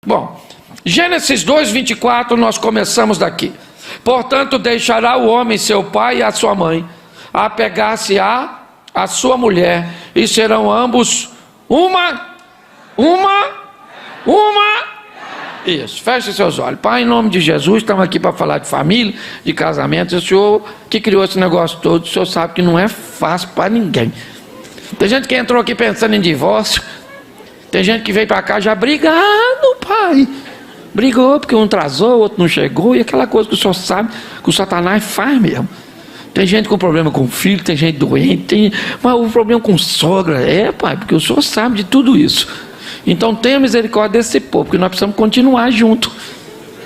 Bom, Gênesis 2:24, nós começamos daqui. Portanto, deixará o homem seu pai e a sua mãe, apegar-se a sua mulher, e serão ambos uma. Isso, feche seus olhos. Pai, em nome de Jesus, estamos aqui para falar de família, de casamento. O Senhor que criou esse negócio todo, o Senhor sabe que não é fácil para ninguém. Tem gente que entrou aqui pensando em divórcio, tem gente que veio para cá já brigado, pai. Brigou porque um atrasou, o outro não chegou, e aquela coisa que o Senhor sabe que o Satanás faz mesmo. Tem gente com problema com filho, tem gente doente, mas o problema com sogra, pai, porque o Senhor sabe de tudo isso. Então tenha misericórdia desse povo, porque nós precisamos continuar junto.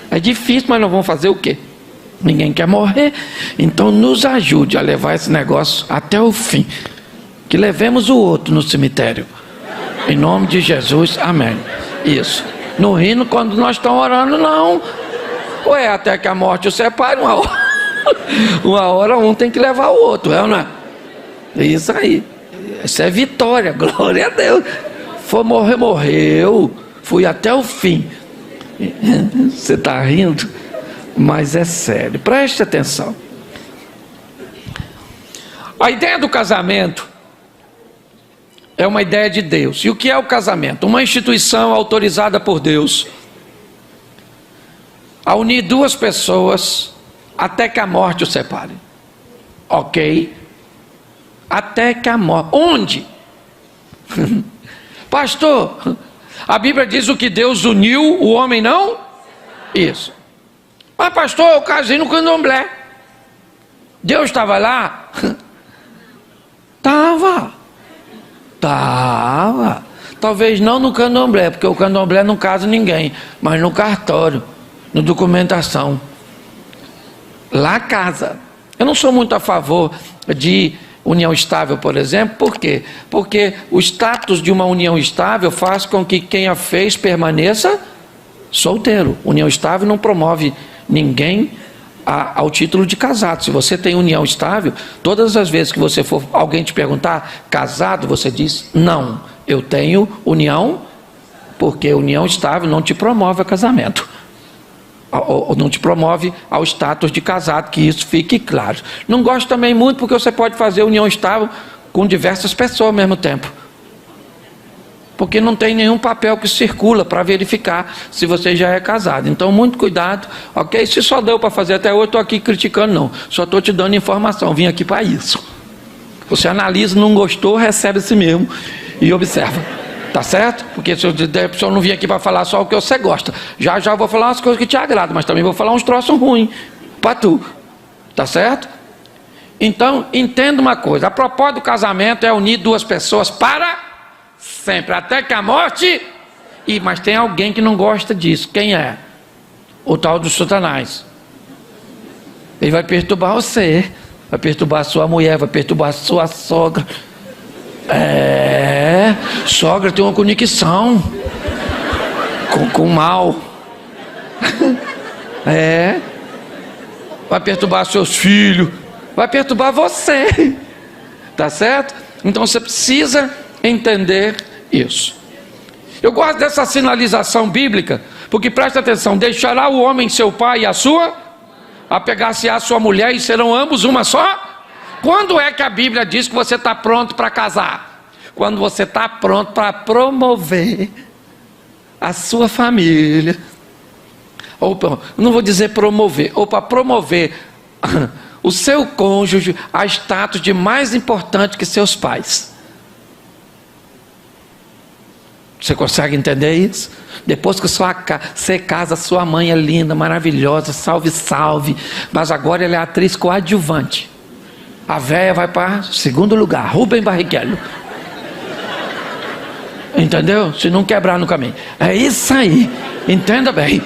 É difícil, mas nós vamos fazer o quê? Ninguém quer morrer, então nos ajude a levar esse negócio até o fim, que levemos o outro no cemitério, em nome de Jesus, amém. Isso, não rindo quando nós estamos orando, não. Ué, até que a morte o separe, uma hora um tem que levar o outro, é ou não é? É isso aí, isso é vitória, glória a Deus. For morrer, morreu, fui até o fim. Você está rindo, mas é sério, preste atenção. A ideia do casamento é uma ideia de Deus. E o que é o casamento? Uma instituição autorizada por Deus a unir duas pessoas até que a morte os separe. Ok? Até que a morte. Onde? Pastor, a Bíblia diz o que Deus uniu, o homem não? Isso. Mas pastor, eu casei no candomblé. Deus estava lá? Estava. Talvez não no candomblé, porque o candomblé não casa ninguém, mas no cartório, na documentação. Lá casa. Eu não sou muito a favor de união estável, por exemplo. Por quê? Porque o status de uma união estável faz com que quem a fez permaneça solteiro. União estável não promove ninguém ao título de casado. Se você tem união estável, todas as vezes que você for alguém te perguntar casado, você diz não, eu tenho união, porque união estável não te promove a casamento, ou não te promove ao status de casado, que isso fique claro. Não gosto também muito porque você pode fazer união estável com diversas pessoas ao mesmo tempo, porque não tem nenhum papel que circula para verificar se você já é casado. Então muito cuidado, ok? Se só deu para fazer até hoje, estou aqui criticando não, só estou te dando informação, vim aqui para isso. Você analisa, não gostou, recebe esse mesmo e observa. Tá certo? Porque se eu não vim aqui para falar só o que você gosta, já eu vou falar umas coisas que te agradam, mas também vou falar uns troços ruins para tu. Tá certo? Então, entenda uma coisa: a propósito do casamento é unir duas pessoas para sempre, até que a morte. Mas tem alguém que não gosta disso. Quem é? O tal do Satanás. Ele vai perturbar você, vai perturbar a sua mulher, vai perturbar a sua sogra. Sogra tem uma conexão com o mal. Vai perturbar seus filhos, vai perturbar você. Tá certo? Então você precisa entender isso. Eu gosto dessa sinalização bíblica, porque presta atenção: deixará o homem seu pai e a sua, apegar-se à sua mulher, e serão ambos uma só. Quando é que a Bíblia diz que você está pronto para casar? Quando você está pronto para promover a sua família, ou não vou dizer promover, ou para promover o seu cônjuge a status de mais importante que seus pais. Você consegue entender isso? Depois que você casa, sua mãe é linda, maravilhosa, salve, salve, mas agora ela é atriz coadjuvante. A véia vai para segundo lugar, Rubem Barrichello. Entendeu? Se não quebrar no caminho. É isso aí. Entenda bem.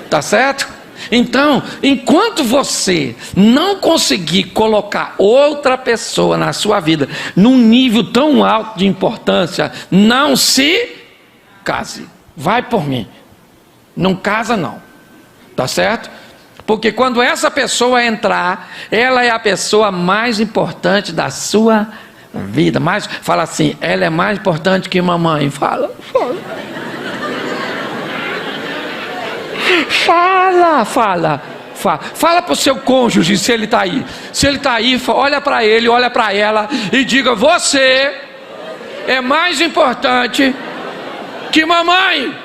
Tá certo? Então, enquanto você não conseguir colocar outra pessoa na sua vida num nível tão alto de importância, não se case. Vai por mim. Não casa não. Tá certo? Porque quando essa pessoa entrar, ela é a pessoa mais importante da sua vida. Fala assim: ela é mais importante que mamãe. Fala. Fala para o seu cônjuge se ele está aí. Se ele está aí, olha para ele, olha para ela e diga: você é mais importante que mamãe,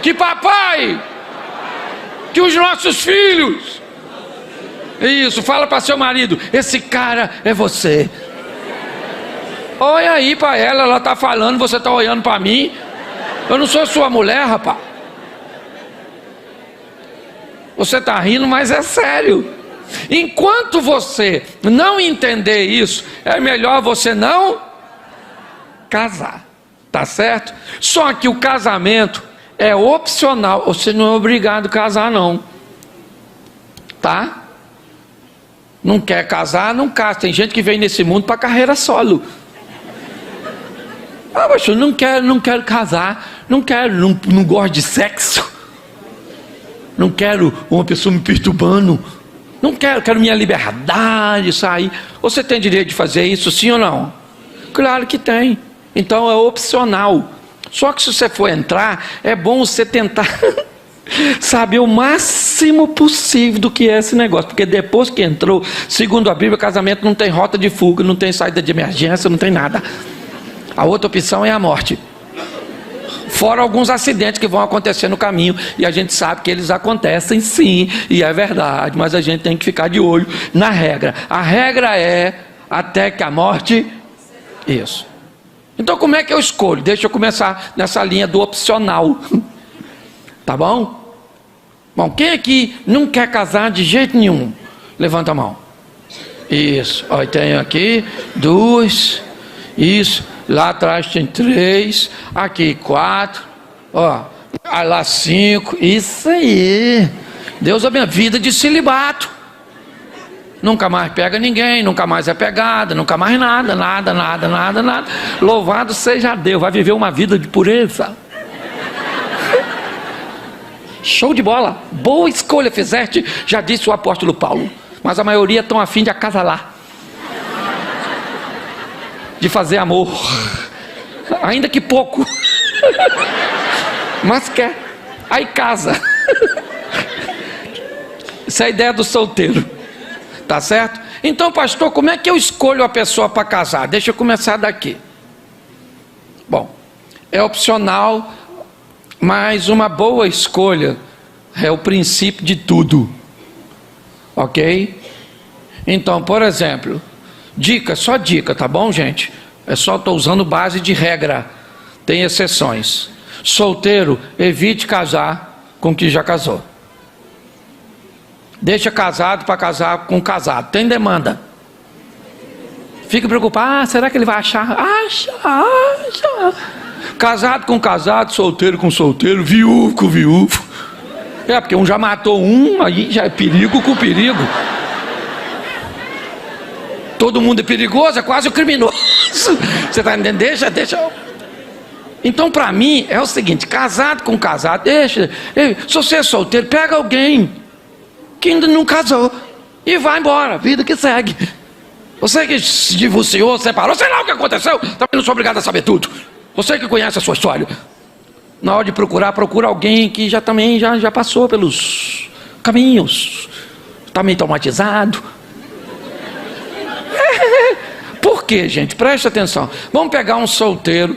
que papai, que os nossos filhos. Isso, fala para seu marido: esse cara é você. Olha aí para ela, ela está falando, você está olhando para mim. Eu não sou sua mulher, rapaz. Você está rindo, mas é sério. Enquanto você não entender isso, é melhor você não casar, tá certo? Só que o casamento é opcional. Você não é obrigado a casar, não, tá? Não quer casar, não casa. Tem gente que vem nesse mundo para carreira solo. Ah, mas eu não quero casar, não gosto de sexo, não quero uma pessoa me perturbando, não quero minha liberdade, sair. Você tem direito de fazer isso, sim ou não? Claro que tem. Então é opcional. Só que se você for entrar, é bom você tentar saber o máximo possível do que é esse negócio, porque depois que entrou, segundo a Bíblia, casamento não tem rota de fuga, não tem saída de emergência, não tem nada. A outra opção é a morte. Fora alguns acidentes que vão acontecer no caminho, e a gente sabe que eles acontecem sim, e é verdade, mas a gente tem que ficar de olho na regra. A regra é até que a morte... Isso. Então como é que eu escolho? Deixa eu começar nessa linha do opcional. Tá bom? Bom, quem aqui não quer casar de jeito nenhum? Levanta a mão. Isso. Olha, tenho aqui 2. Isso. Lá atrás tem 3, aqui 4, ó, lá 5, isso aí. Deus abençoe, vida de celibato. Nunca mais pega ninguém, nunca mais é pegada, nunca mais nada. Louvado seja Deus, vai viver uma vida de pureza. Show de bola, boa escolha fizeste, já disse o apóstolo Paulo. Mas a maioria estão a fim de acasalar, de fazer amor, ainda que pouco, mas quer, aí casa. Essa é a ideia do solteiro, tá certo? Então, pastor, como é que eu escolho a pessoa para casar? Deixa eu começar daqui. Bom, é opcional, mas uma boa escolha é o princípio de tudo, ok? Então, por exemplo, dica, só dica, tá bom, gente? É só estou usando base de regra, tem exceções. Solteiro, evite casar com quem já casou. Deixa casado para casar com casado. Tem demanda. Fica preocupado, será que ele vai achar? Acha. Casado com casado, solteiro com solteiro, viúvo com viúvo. É, porque um já matou um, aí já é perigo com perigo. Todo mundo é perigoso, é quase o criminoso. Você está entendendo? Deixa. Então, para mim, é o seguinte: casado com casado, deixa. Se você é solteiro, pega alguém que ainda não casou e vai embora, vida que segue. Você que se divorciou, separou, sei lá o que aconteceu, também não sou obrigado a saber tudo. Você que conhece a sua história, na hora de procurar, procura alguém que já passou pelos caminhos, está meio traumatizado. Por quê, gente? Preste atenção. Vamos pegar um solteiro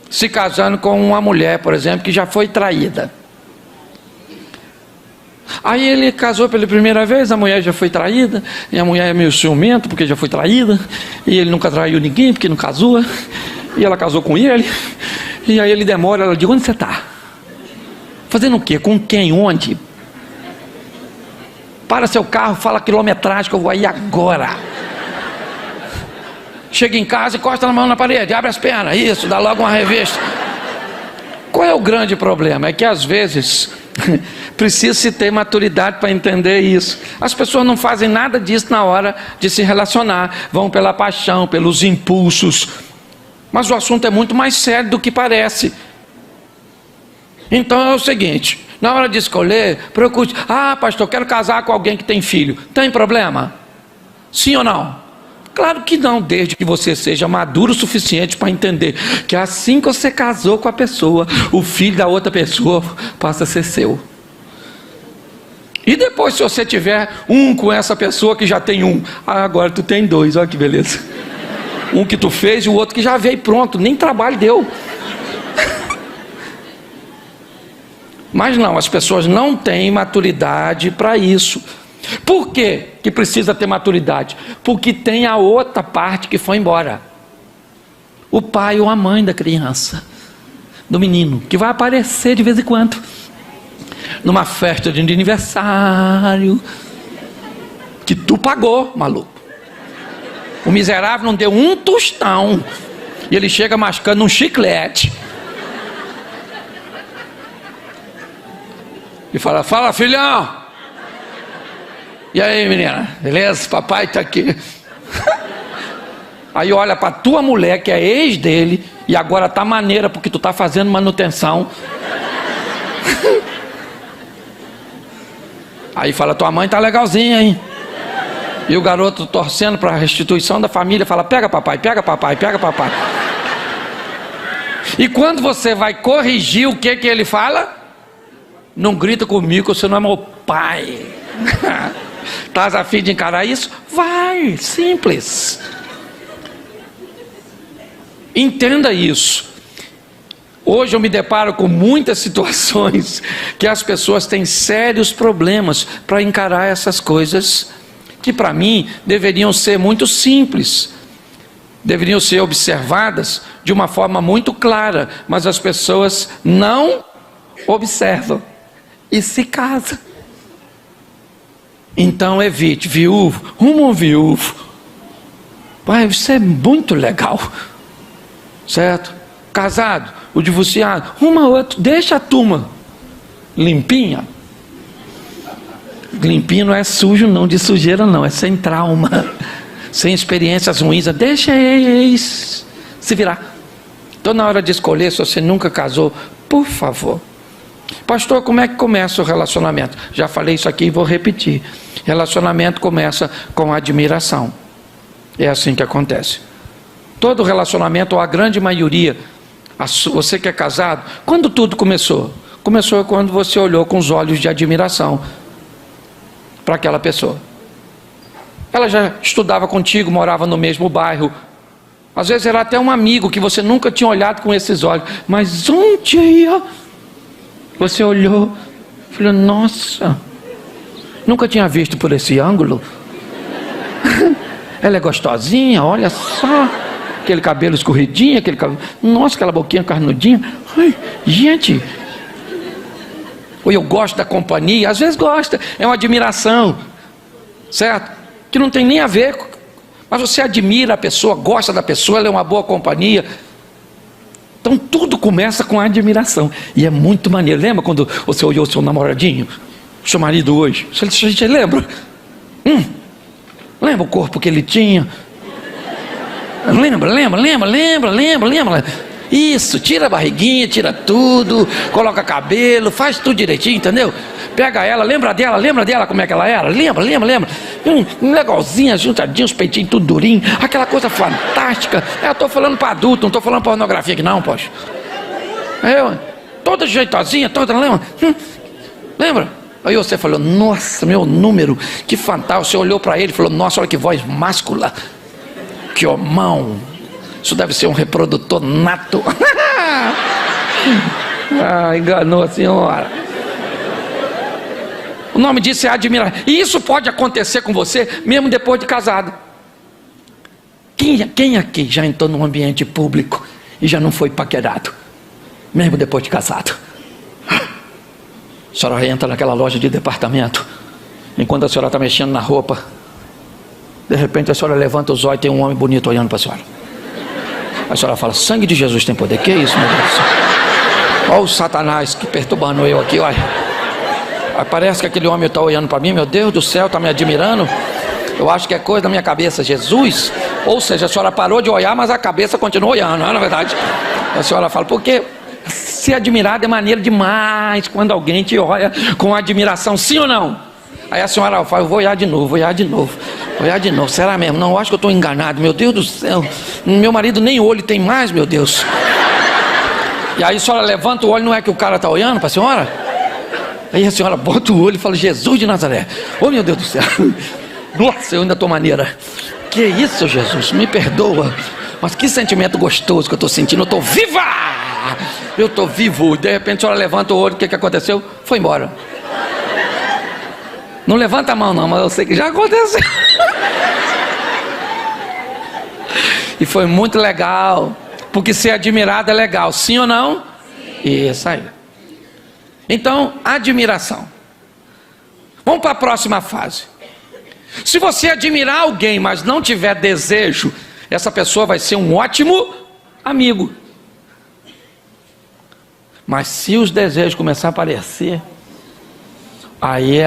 se casando com uma mulher, por exemplo, que já foi traída. Aí ele casou pela primeira vez, a mulher já foi traída, e a mulher é meio ciumenta porque já foi traída, e ele nunca traiu ninguém porque não casou, e ela casou com ele, e aí ele demora, ela diz: onde você está? Fazendo o quê? Com quem? Onde? Para seu carro, fala a quilometragem que eu vou aí agora. Chega em casa, encosta a mão na parede, abre as pernas, isso, dá logo uma revista. Qual é o grande problema? É que às vezes precisa-se ter maturidade para entender isso. As pessoas não fazem nada disso na hora de se relacionar, vão pela paixão, pelos impulsos. Mas o assunto é muito mais sério do que parece. Então é o seguinte: na hora de escolher, procure. Ah, pastor, quero casar com alguém que tem filho. Tem problema? Sim ou não? Claro que não, desde que você seja maduro o suficiente para entender que assim que você casou com a pessoa, o filho da outra pessoa passa a ser seu. E depois, se você tiver um com essa pessoa que já tem um, agora tu tem dois, olha que beleza. Um que tu fez e o outro que já veio pronto, nem trabalho deu. Mas não, as pessoas não têm maturidade para isso. Por quê que precisa ter maturidade? Porque tem a outra parte que foi embora. O pai ou a mãe da criança, do menino, que vai aparecer de vez em quando numa festa de aniversário que tu pagou, maluco. O miserável não deu um tostão e ele chega mascando um chiclete e fala: fala, filhão. E aí, menina, beleza? Papai tá aqui. Aí olha para tua mulher, que é ex dele, e agora tá maneira porque tu tá fazendo manutenção. Aí fala: tua mãe tá legalzinha, hein? E o garoto torcendo para a restituição da família fala: pega papai, pega papai, pega papai. E quando você vai corrigir, o que ele fala? Não grita comigo, você não é meu pai. Estás a fim de encarar isso? Vai, simples. Entenda isso. Hoje eu me deparo com muitas situações que as pessoas têm sérios problemas para encarar essas coisas que para mim deveriam ser muito simples, deveriam ser observadas de uma forma muito clara, mas as pessoas não observam e se casam. Então evite. Viúvo, rumo um viúvo. Vai, isso é muito legal, certo? Casado, o divorciado, uma outra, deixa a turma limpinha. Limpinho não é sujo não, de sujeira não, é sem trauma, sem experiências ruins. Deixa eles se virar. Então na hora de escolher, se você nunca casou, por favor. Pastor, como é que começa o relacionamento? Já falei isso aqui e vou repetir. Relacionamento começa com admiração. É assim que acontece. Todo relacionamento, ou a grande maioria, você que é casado, quando tudo começou? Começou quando você olhou com os olhos de admiração para aquela pessoa. Ela já estudava contigo, morava no mesmo bairro. Às vezes era até um amigo que você nunca tinha olhado com esses olhos. Mas um dia você olhou e falou: nossa, nunca tinha visto por esse ângulo. Ela é gostosinha, olha só. Aquele cabelo escorridinho, aquele cabelo... Nossa, aquela boquinha carnudinha. Ai, gente. Ou eu gosto da companhia. Às vezes gosta, é uma admiração, certo? Que não tem nem a ver, mas você admira a pessoa, gosta da pessoa, ela é uma boa companhia. Então tudo começa com a admiração. E é muito maneiro. Lembra quando você olhou o seu namoradinho, seu marido hoje? Você lembra? Lembra o corpo que ele tinha? Lembra. Isso, tira a barriguinha, tira tudo, coloca cabelo, faz tudo direitinho, entendeu? Pega ela, lembra dela como é que ela era? Lembra. Legalzinha, juntadinha, os peitinhos tudo durinho, aquela coisa fantástica. Eu estou falando para adulto, não estou falando pornografia aqui não, poxa. Toda jeitosinha, toda, lembra? Lembra? Aí você falou: nossa, meu número, que fantástico. Você olhou para ele e falou: nossa, olha que voz máscula. Que homão, isso deve ser um reprodutor nato. Enganou a senhora. O nome disso é admirar. E isso pode acontecer com você mesmo depois de casado. Quem aqui já entrou num ambiente público e já não foi paquerado, mesmo depois de casado? A senhora entra naquela loja de departamento, enquanto a senhora está mexendo na roupa, de repente a senhora levanta os olhos e tem um homem bonito olhando para a senhora. A senhora fala: sangue de Jesus tem poder. Que é isso, meu Deus do céu? Olha o Satanás que perturbando eu aqui, olha. Parece que aquele homem está olhando para mim, meu Deus do céu, está me admirando. Eu acho que é coisa da minha cabeça, Jesus. Ou seja, a senhora parou de olhar, mas a cabeça continua olhando, não é, na verdade? A senhora fala: porque ser admirado é maneiro demais quando alguém te olha com admiração, sim ou não? Aí a senhora fala: eu vou olhar de novo. Será mesmo? Não, eu acho que eu estou enganado, meu Deus do céu. Meu marido nem olho tem mais, meu Deus. E aí a senhora levanta o olho, não é que o cara está olhando para a senhora? Aí a senhora bota o olho e fala: Jesus de Nazaré. Oh, meu Deus do céu. Nossa, eu ainda estou maneira. Que isso, Jesus, me perdoa. Mas que sentimento gostoso que eu estou sentindo. Eu estou viva. Eu estou vivo. De repente a senhora levanta o olho. O que aconteceu? Foi embora. Não levanta a mão não, mas eu sei que já aconteceu. E foi muito legal. Porque ser admirado é legal, sim ou não? Sim. Isso aí. Então, admiração. Vamos para a próxima fase. Se você admirar alguém, mas não tiver desejo, essa pessoa vai ser um ótimo amigo. Mas se os desejos começarem a aparecer, aí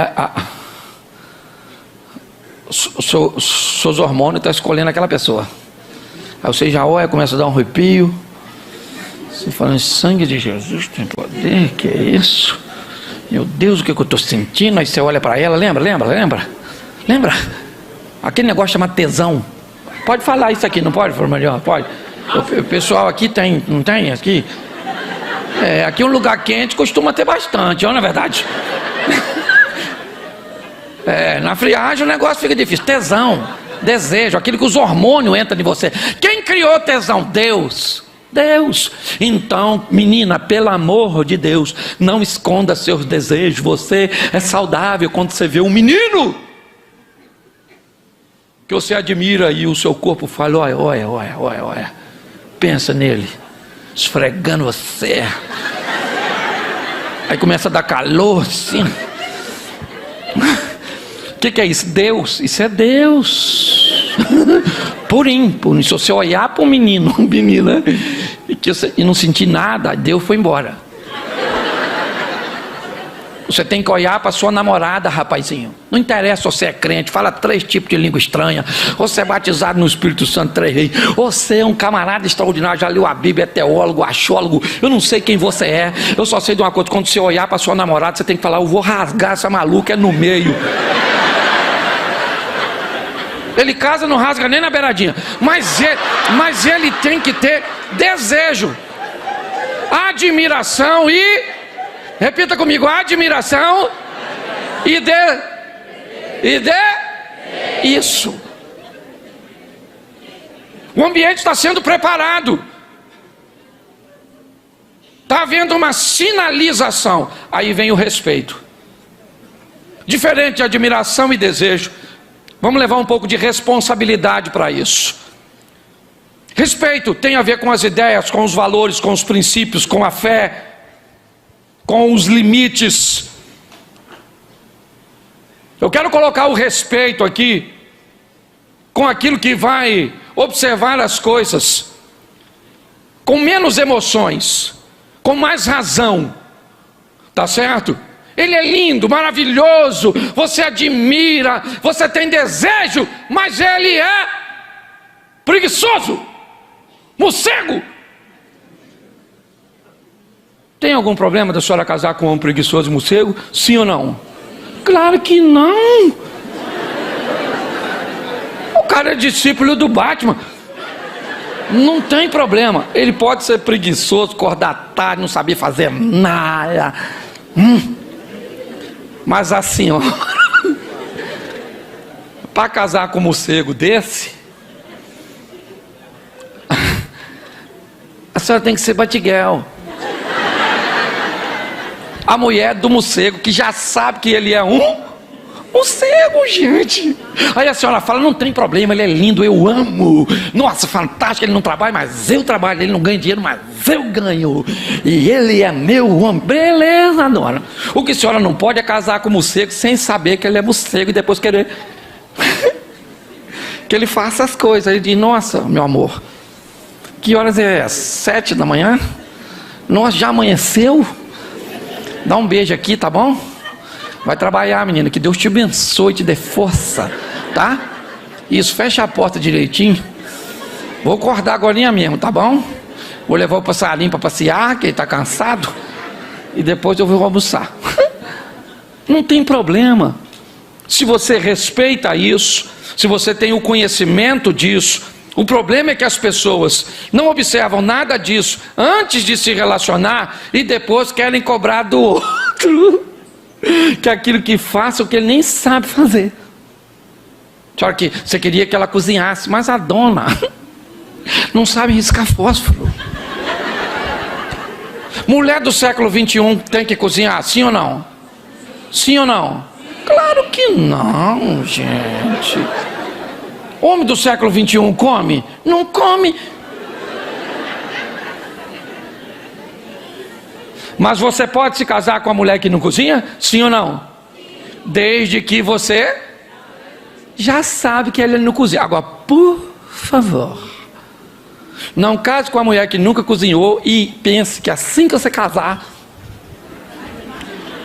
seus hormônios estão escolhendo aquela pessoa. Aí você já olha, começa a dar um arrepio. Você fala: em sangue de Jesus tem poder, que é isso? Meu Deus, o que eu estou sentindo? Aí você olha para ela, lembra? Aquele negócio chama tesão. Pode falar isso aqui, não pode, Formalhão? Pode. O pessoal aqui tem, não tem aqui? Aqui um lugar quente costuma ter bastante, não é verdade? Na friagem o negócio fica difícil. Tesão, desejo, aquilo que os hormônios entram em você. Quem criou tesão? Deus. Então, menina, pelo amor de Deus, não esconda seus desejos. Você é saudável quando você vê um menino que você admira e o seu corpo fala: olha, pensa nele, esfregando você. Aí começa a dar calor assim. O que é isso? Deus. Isso é Deus. Purinho. Se você olhar para um menino, menina, e não sentir nada, Deus foi embora. Você tem que olhar para sua namorada, rapazinho. Não interessa se você é crente, fala 3 tipos de língua estranha, você é batizado no Espírito Santo 3 Reis, você é um camarada extraordinário, já leu a Bíblia, é teólogo, achólogo, eu não sei quem você é, eu só sei de uma coisa: quando você olhar para sua namorada, você tem que falar: eu vou rasgar essa maluca no meio. Ele casa, não rasga nem na beiradinha, mas ele tem que ter desejo, admiração e, repita comigo, admiração e isso. O ambiente está sendo preparado, está havendo uma sinalização. Aí vem o respeito. Diferente de admiração e desejo, vamos levar um pouco de responsabilidade para isso. Respeito tem a ver com as ideias, com os valores, com os princípios, com a fé, com os limites. Eu quero colocar o respeito aqui com aquilo que vai observar as coisas com menos emoções, com mais razão, tá certo? Ele é lindo, maravilhoso, você admira, você tem desejo, mas ele é preguiçoso, morcego. Tem algum problema da senhora casar com um preguiçoso morcego? Sim ou não? Claro que não. O cara é discípulo do Batman. Não tem problema. Ele pode ser preguiçoso, acordar tarde, não saber fazer nada. Mas assim, ó, para casar com um morcego desse, a senhora tem que ser Batiguel. A mulher do morcego, que já sabe que ele é um morcego, gente. Aí a senhora fala: não tem problema, ele é lindo, eu amo. Nossa, fantástico, ele não trabalha, mas eu trabalho. Ele não ganha dinheiro, mas eu ganho. E ele é meu homem. Beleza, dona. O que a senhora não pode é casar com o morcego sem saber que ele é morcego e depois querer que ele faça as coisas. Ele diz: nossa, meu amor, que horas é? 7 da manhã? Nossa, já amanheceu? Dá um beijo aqui, tá bom? Vai trabalhar, menina, que Deus te abençoe, te dê força, tá? Isso, fecha a porta direitinho. Vou acordar agora mesmo, tá bom? Vou levar o passarinho para passear, que ele tá cansado, e depois eu vou almoçar. Não tem problema. Se você respeita isso, se você tem o conhecimento disso. O problema é que as pessoas não observam nada disso antes de se relacionar e depois querem cobrar do outro. que aquilo que faça o que ele nem sabe fazer. Só que você queria que ela cozinhasse, mas a dona não sabe riscar fósforo. Mulher do século 21 tem que cozinhar, sim ou não? Sim ou não? Claro que não, gente. Homem do século 21 come? Não come. Mas você pode se casar com a mulher que não cozinha? Sim ou não? Desde que você já sabe que ela não cozinha. Agora, por favor, não case com a mulher que nunca cozinhou e pense que assim que você casar,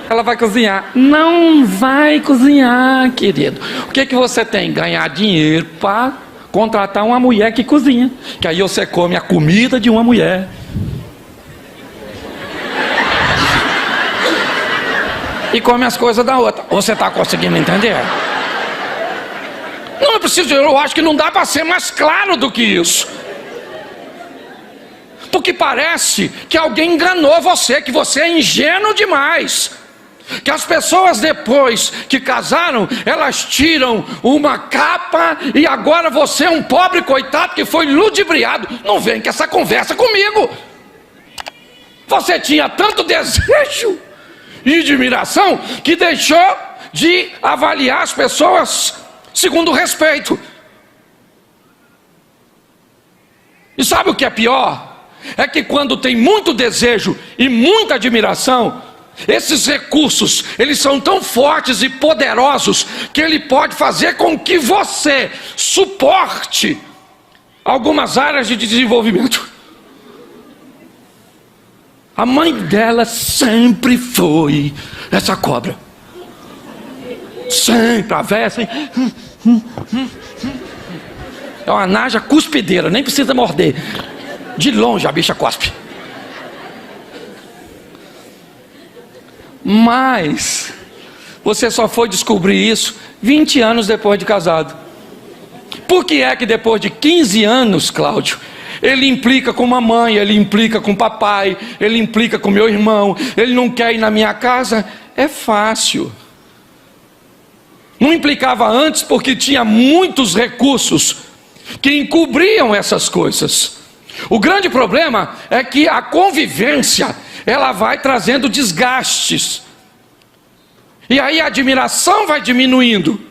ela vai cozinhar. Não vai cozinhar, querido. O que você tem? Ganhar dinheiro para contratar uma mulher que cozinha. Que aí você come a comida de uma mulher. E come as coisas da outra. Você está conseguindo entender? Não é preciso, eu acho que não dá para ser mais claro do que isso. Porque parece que alguém enganou você, que você é ingênuo demais. Que as pessoas depois que casaram, elas tiram uma capa e agora você é um pobre coitado que foi ludibriado. Não vem com essa conversa comigo. Você tinha tanto desejo e admiração que deixou de avaliar as pessoas segundo o respeito. E sabe o que é pior? É que quando tem muito desejo e muita admiração, esses recursos, eles são tão fortes e poderosos que ele pode fazer com que você suporte algumas áreas de desenvolvimento. A mãe dela sempre foi essa cobra. Sempre, a véia assim. É uma naja cuspideira, nem precisa morder. De longe a bicha cospe. Mas você só foi descobrir isso 20 anos depois de casado. Por que é que depois de 15 anos, Cláudio, ele implica com mamãe, ele implica com papai, ele implica com meu irmão, ele não quer ir na minha casa? É fácil. Não implicava antes porque tinha muitos recursos que encobriam essas coisas. O grande problema é que a convivência, ela vai trazendo desgastes. E aí a admiração vai diminuindo.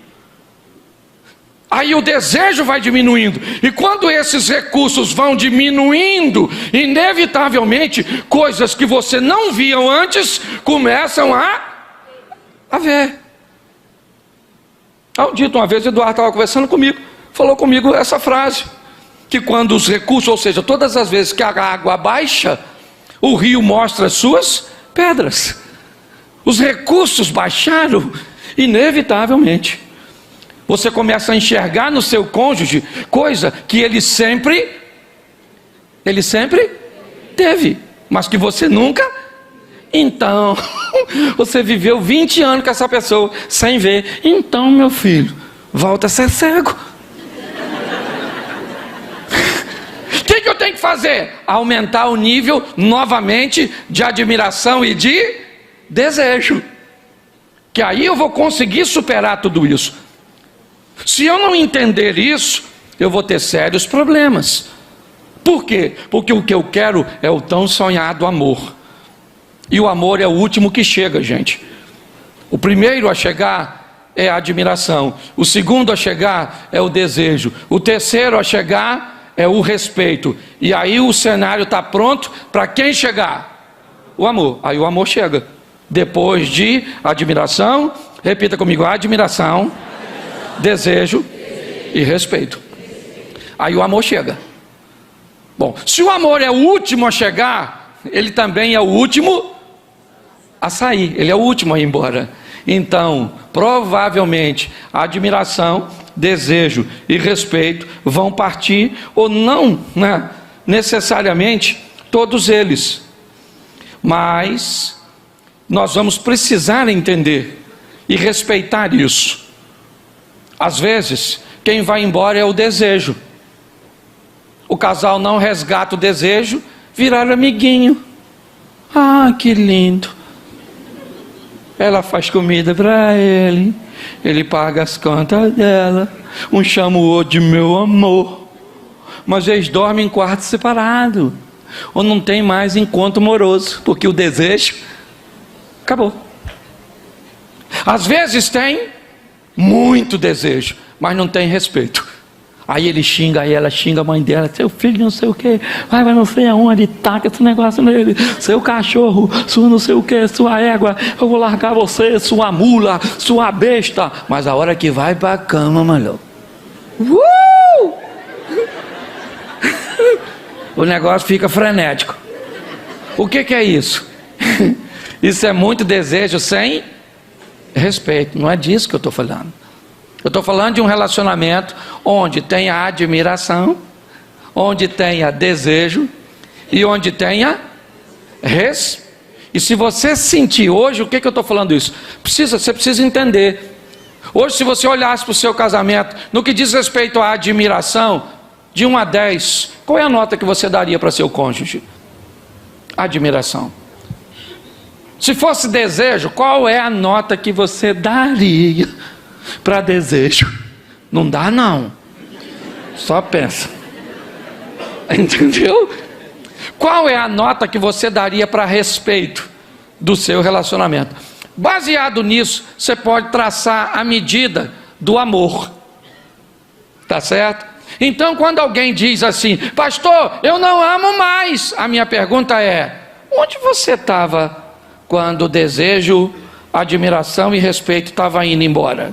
Aí o desejo vai diminuindo. E quando esses recursos vão diminuindo, inevitavelmente, coisas que você não via antes, começam a ver. Dito uma vez, Eduardo estava conversando comigo, falou comigo essa frase, que quando os recursos, ou seja, todas as vezes que a água baixa, o rio mostra as suas pedras. Os recursos baixaram, inevitavelmente. Você começa a enxergar no seu cônjuge coisa que ele sempre teve, mas que você nunca. Então, você viveu 20 anos com essa pessoa sem ver. Então, meu filho, volta a ser cego. O que eu tenho que fazer? Aumentar o nível novamente de admiração e de desejo. Que aí eu vou conseguir superar tudo isso. Se eu não entender isso, eu vou ter sérios problemas. Por quê? Porque o que eu quero é o tão sonhado amor. E o amor é o último que chega, gente. O primeiro a chegar é a admiração. O segundo a chegar é o desejo. O terceiro a chegar é o respeito. E aí o cenário está pronto para quem chegar? O amor. Aí o amor chega. Depois de admiração, repita comigo, admiração, desejo e respeito. Aí o amor chega. Bom, se o amor é o último a chegar, ele também é o último a sair, ele é o último a ir embora. Então, provavelmente, a admiração, desejo e respeito vão partir, ou não, né, necessariamente todos eles. Mas nós vamos precisar entender e respeitar isso. Às vezes, quem vai embora é o desejo. O casal não resgata o desejo, virar amiguinho. Ah, que lindo. ela faz comida para ele paga as contas dela, um chama o outro de meu amor, mas eles dormem em quarto separado, ou não tem mais encontro amoroso, porque o desejo acabou. Às vezes tem muito desejo, mas não tem respeito. Aí ele xinga ela, xinga a mãe dela, seu filho não sei o que, vai não sei aonde, taca esse negócio nele, seu cachorro, sua não sei o que, sua égua, eu vou largar você, sua mula, sua besta. Mas a hora que vai para a cama, maluco, o negócio fica frenético. O que é isso? Isso é muito desejo sem respeito. Não é disso que eu estou falando. Eu estou falando de um relacionamento onde tenha admiração, onde tenha desejo e onde tenha E se você sentir hoje, o que eu estou falando isso? Você precisa entender. Hoje, se você olhasse para o seu casamento, no que diz respeito à admiração, de 1 a 10, qual é a nota que você daria para seu cônjuge? Admiração. Se fosse desejo, qual é a nota que você daria para desejo? Não dá não, só pensa. Entendeu? Qual é a nota que você daria para respeito do seu relacionamento? Baseado nisso, você pode traçar a medida do amor. Tá certo? Então, quando alguém diz assim, pastor, eu não amo mais, a minha pergunta é, onde você estava quando o desejo, admiração e respeito estavam indo embora?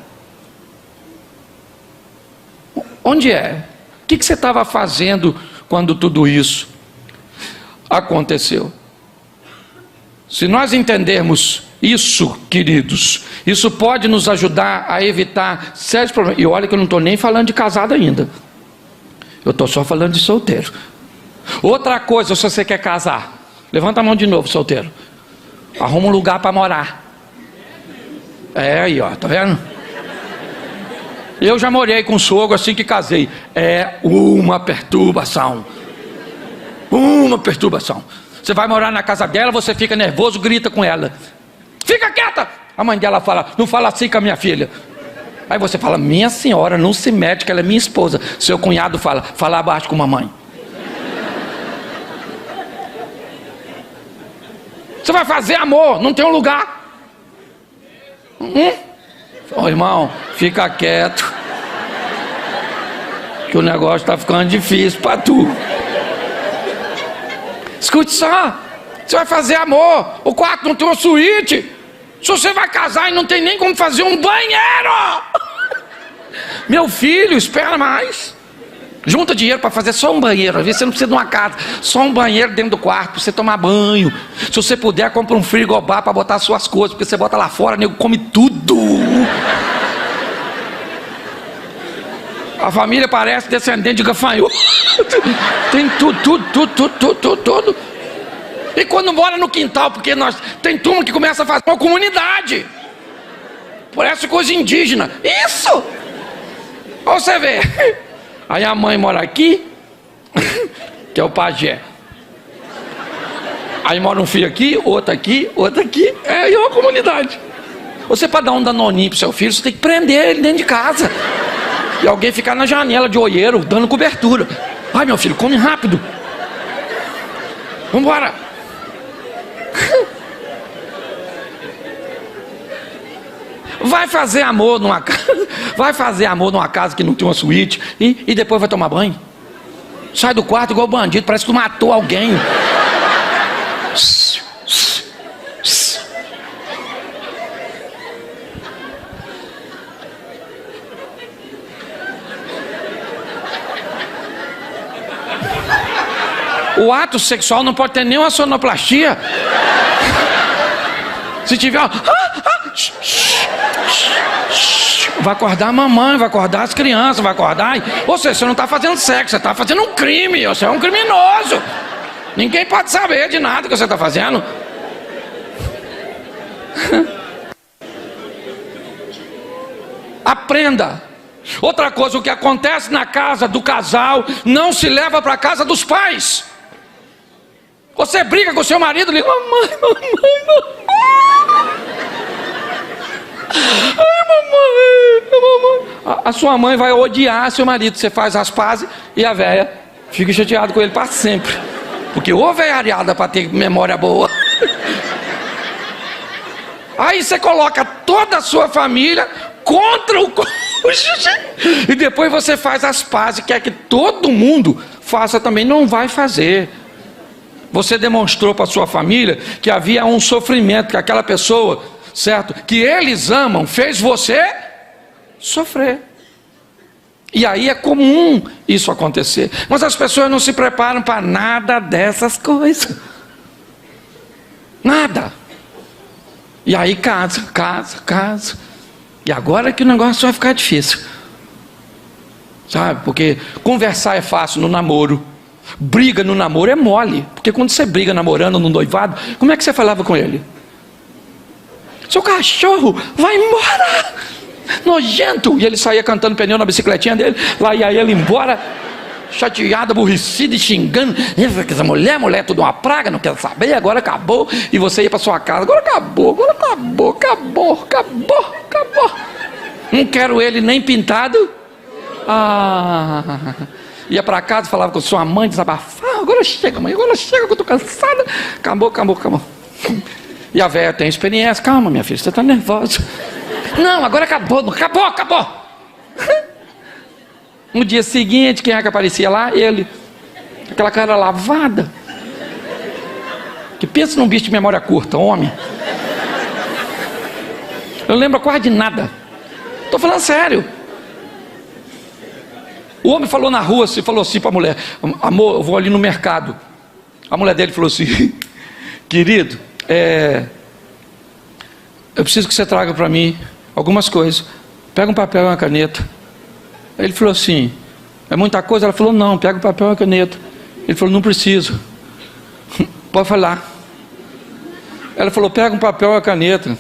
Onde é? O que você estava fazendo quando tudo isso aconteceu? Se nós entendermos isso, queridos, isso pode nos ajudar a evitar sérios problemas. E olha que eu não estou nem falando de casado ainda, eu estou só falando de solteiro. Outra coisa, se você quer casar, levanta a mão de novo, solteiro. Arruma um lugar para morar. É aí, ó, tá vendo? Eu já morei com um sogro assim que casei. É uma perturbação. Uma perturbação. Você vai morar na casa dela, você fica nervoso, grita com ela. Fica quieta! A mãe dela fala, não fala assim com a minha filha. Aí você fala, minha senhora, não se mete, que ela é minha esposa. Seu cunhado fala, fala abaixo com a mamãe. Você vai fazer amor, não tem um lugar. Ô irmão, fica quieto, que o negócio está ficando difícil para tu. Escute só, você vai fazer amor, o quarto não tem uma suíte. Se você vai casar e não tem nem como fazer um banheiro, meu filho, espera mais. Junta dinheiro para fazer só um banheiro. Às vezes você não precisa de uma casa, só um banheiro dentro do quarto para você tomar banho. Se você puder, compra um frigobar para botar suas coisas, porque você bota lá fora, nego come tudo. A família parece descendente de gafanhoto. Tem tudo. E quando mora no quintal, porque tem turma que começa a fazer uma comunidade. Parece coisa indígena. Isso! Olha você vê. Aí a mãe mora aqui, que é o pajé. Aí mora um filho aqui, outro aqui, outro aqui. É uma comunidade. Você, para dar um danoninho pro seu filho, você tem que prender ele dentro de casa. E alguém ficar na janela de olheiro, dando cobertura. Ai, meu filho, come rápido. Vambora. Vai fazer amor numa casa, vai fazer amor numa casa que não tem uma suíte e depois vai tomar banho. Sai do quarto igual bandido, parece que tu matou alguém. O ato sexual não pode ter nenhuma sonoplastia. Se tiver vai acordar a mamãe, vai acordar as crianças, vai acordar. Ou seja, você não está fazendo sexo, você está fazendo um crime, você é um criminoso. Ninguém pode saber de nada que você está fazendo. Aprenda. Outra coisa, o que acontece na casa do casal não se leva para a casa dos pais. Você briga com seu marido, liga, mamãe. a sua mãe vai odiar seu marido. Você faz as pazes e a véia fica chateada com ele para sempre. Porque ô velhariada para ter memória boa. Aí você coloca toda a sua família contra o cônjuge e depois você faz as pazes, quer que todo mundo faça também. Não vai fazer. Você demonstrou para sua família que havia um sofrimento, que aquela pessoa, certo, que eles amam, fez você sofrer. E aí é comum isso acontecer. Mas as pessoas não se preparam para nada dessas coisas. Nada. E aí casa. E agora que o negócio vai ficar difícil. Sabe? Porque conversar é fácil no namoro. Briga no namoro é mole. Porque quando você briga namorando no noivado, como é que você falava com ele? Seu cachorro, vai embora! Nojento! E ele saía cantando pneu na bicicletinha dele. Lá ia ele embora, chateado, aborrecido e xingando. Essa mulher é tudo uma praga, não quero saber, agora acabou. E você ia para sua casa, agora acabou. Não quero ele nem pintado. Ia para casa, falava com sua mãe, desabafava. Agora chega, mãe, que eu estou cansada. Acabou. E a velha tem experiência. Calma, minha filha, você está nervosa. Não, agora acabou. No dia seguinte, quem é que aparecia lá? Ele. Aquela cara lavada. Que pensa num bicho de memória curta, homem. Eu não lembro quase de nada. Estou falando sério. O homem falou na rua, falou assim para a mulher: amor, eu vou ali no mercado. A mulher dele falou assim: querido, eu preciso que você traga para mim algumas coisas. Pega um papel e uma caneta. Ele falou assim: é muita coisa? Ela falou: não, pega o papel e a caneta. Ele falou: não preciso. Pode falar. Ela falou: pega um papel e a caneta.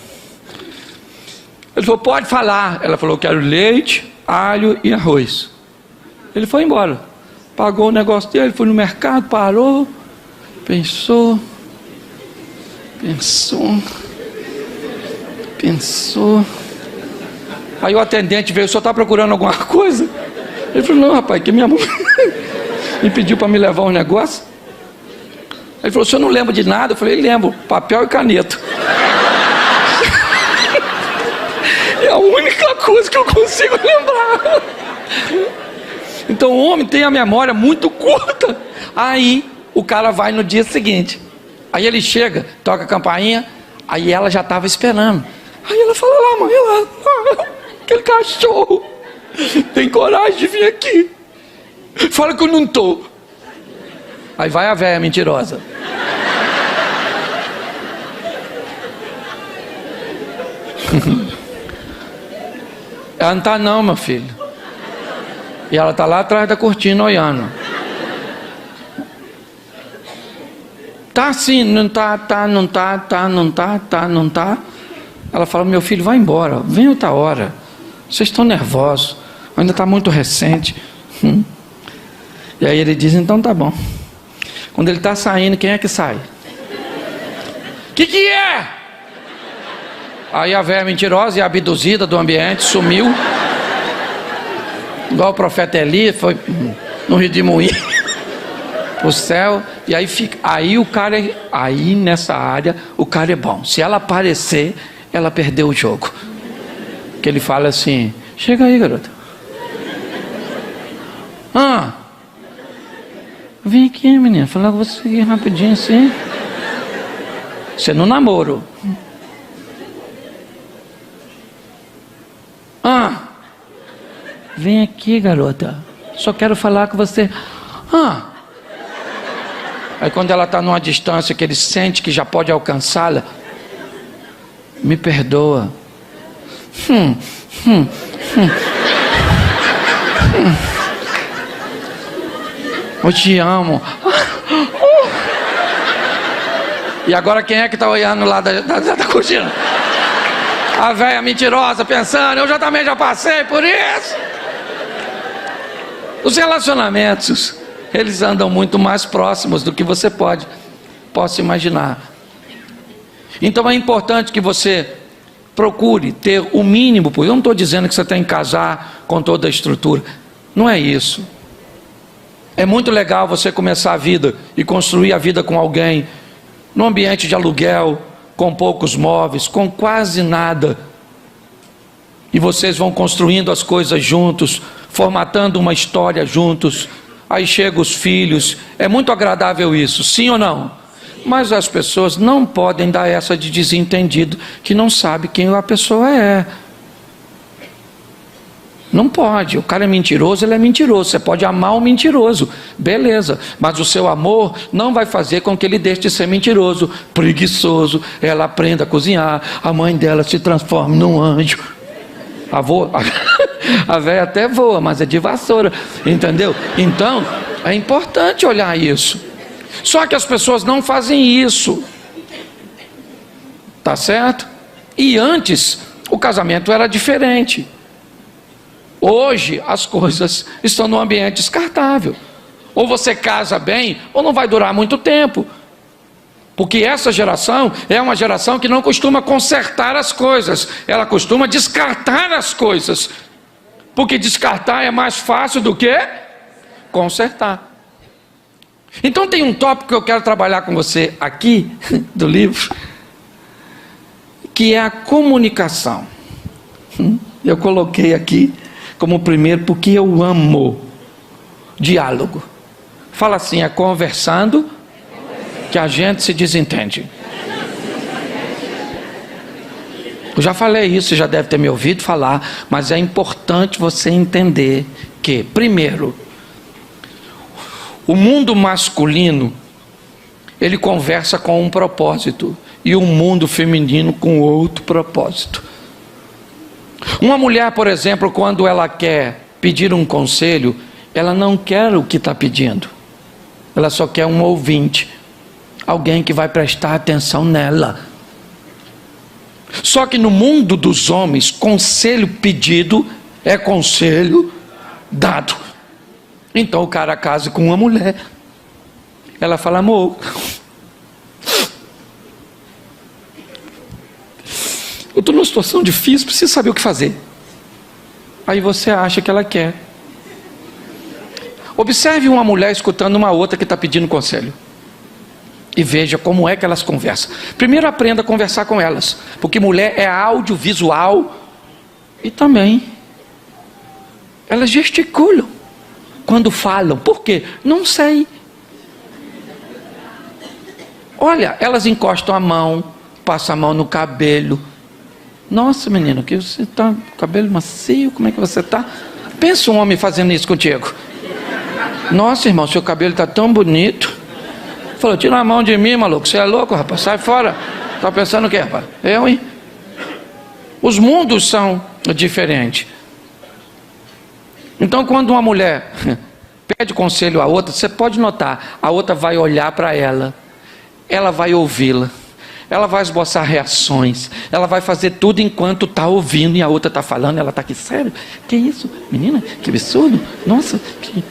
Ele falou: pode falar. Ela falou: quero leite, alho e arroz. Ele foi embora. Pagou o negócio dele, foi no mercado, parou, pensou. Aí o atendente veio: o senhor está procurando alguma coisa? Ele falou: não, rapaz, que minha mãe me pediu para me levar um negócio. Ele falou: o senhor não lembra de nada? Eu falei: lembro, papel e caneta. É a única coisa que eu consigo lembrar. Então o homem tem a memória muito curta. Aí o cara vai no dia seguinte. Aí ele chega, toca a campainha. Aí ela já estava esperando. Aí ela fala: lá, mãe, aquele cachorro tem coragem de vir aqui. Fala que eu não estou. Aí vai a véia mentirosa. Ela não está não, meu filho. E ela está lá atrás da cortina olhando. Tá sim, não tá. Ela fala: meu filho, vai embora, vem outra hora. Vocês estão nervosos, ainda está muito recente. E aí ele diz: então tá bom. Quando ele está saindo, quem é que sai? Que é? Aí a velha mentirosa e abduzida do ambiente sumiu. Igual o profeta Elias, foi no redemoinho pro céu. E aí fica. Aí o cara aí nessa área o cara é bom. Se ela aparecer, ela perdeu o jogo. Que ele fala assim: chega aí, garota. Vem aqui, menina, falar com você aqui rapidinho assim. Você no namoro. Vem aqui, garota. Só quero falar com você. Aí quando ela está numa distância que ele sente que já pode alcançá-la: me perdoa. Eu te amo. E agora quem é que está olhando lá da cortina? A velha mentirosa pensando: eu também já passei por isso. Os relacionamentos, eles andam muito mais próximos do que você possa imaginar. Então é importante que você procure ter o mínimo. Eu não estou dizendo que você tem que casar com toda a estrutura. Não é isso. É muito legal você começar a vida e construir a vida com alguém num ambiente de aluguel, com poucos móveis, com quase nada. E vocês vão construindo as coisas juntos, formatando uma história juntos. Aí chegam os filhos. É muito agradável isso, sim ou não? Mas as pessoas não podem dar essa de desentendido, que não sabe quem a pessoa é. Não pode. O cara é mentiroso, ele é mentiroso. Você pode amar o mentiroso, beleza, mas o seu amor não vai fazer com que ele deixe de ser mentiroso, preguiçoso. Ela aprenda a cozinhar, a mãe dela se transforme num anjo. A velha até voa, mas é de vassoura, entendeu? Então é importante olhar isso. Só que as pessoas não fazem isso, tá certo? E antes o casamento era diferente. Hoje as coisas estão num ambiente descartável. Ou você casa bem, ou não vai durar muito tempo. Porque essa geração é uma geração que não costuma consertar as coisas, ela costuma descartar as coisas. Porque descartar é mais fácil do que consertar. Então tem um tópico que eu quero trabalhar com você aqui, do livro, que é a comunicação. Eu coloquei aqui como primeiro porque eu amo diálogo. Fala assim, é conversando que a gente se desentende. Eu já falei isso, você já deve ter me ouvido falar, mas é importante você entender que, primeiro, o mundo masculino, ele conversa com um propósito, e o mundo feminino com outro propósito. Uma mulher, por exemplo, quando ela quer pedir um conselho, ela não quer o que está pedindo, ela só quer um ouvinte, alguém que vai prestar atenção nela. Só que no mundo dos homens, conselho pedido é conselho dado. Então o cara casa com uma mulher, ela fala, amor, eu estou numa situação difícil, preciso saber o que fazer. Aí você acha que ela quer. Observe uma mulher escutando uma outra que está pedindo conselho. E veja como é que elas conversam. Primeiro aprenda a conversar com elas. Porque mulher é audiovisual. E também elas gesticulam quando falam. Por quê? Não sei. Olha, elas encostam a mão, passam a mão no cabelo. Nossa, menino, que você está com cabelo macio, como é que você está? Pensa um homem fazendo isso contigo. Nossa, irmão, seu cabelo está tão bonito. Falou, tira a mão de mim, maluco, você é louco, rapaz, sai fora. Está pensando o quê, rapaz? Eu, hein? Os mundos são diferentes. Então, quando uma mulher pede conselho à outra, você pode notar, a outra vai olhar para ela, ela vai ouvi-la, ela vai esboçar reações, ela vai fazer tudo enquanto está ouvindo, e a outra está falando, ela está aqui, sério? Que isso? Menina, que absurdo, nossa, que...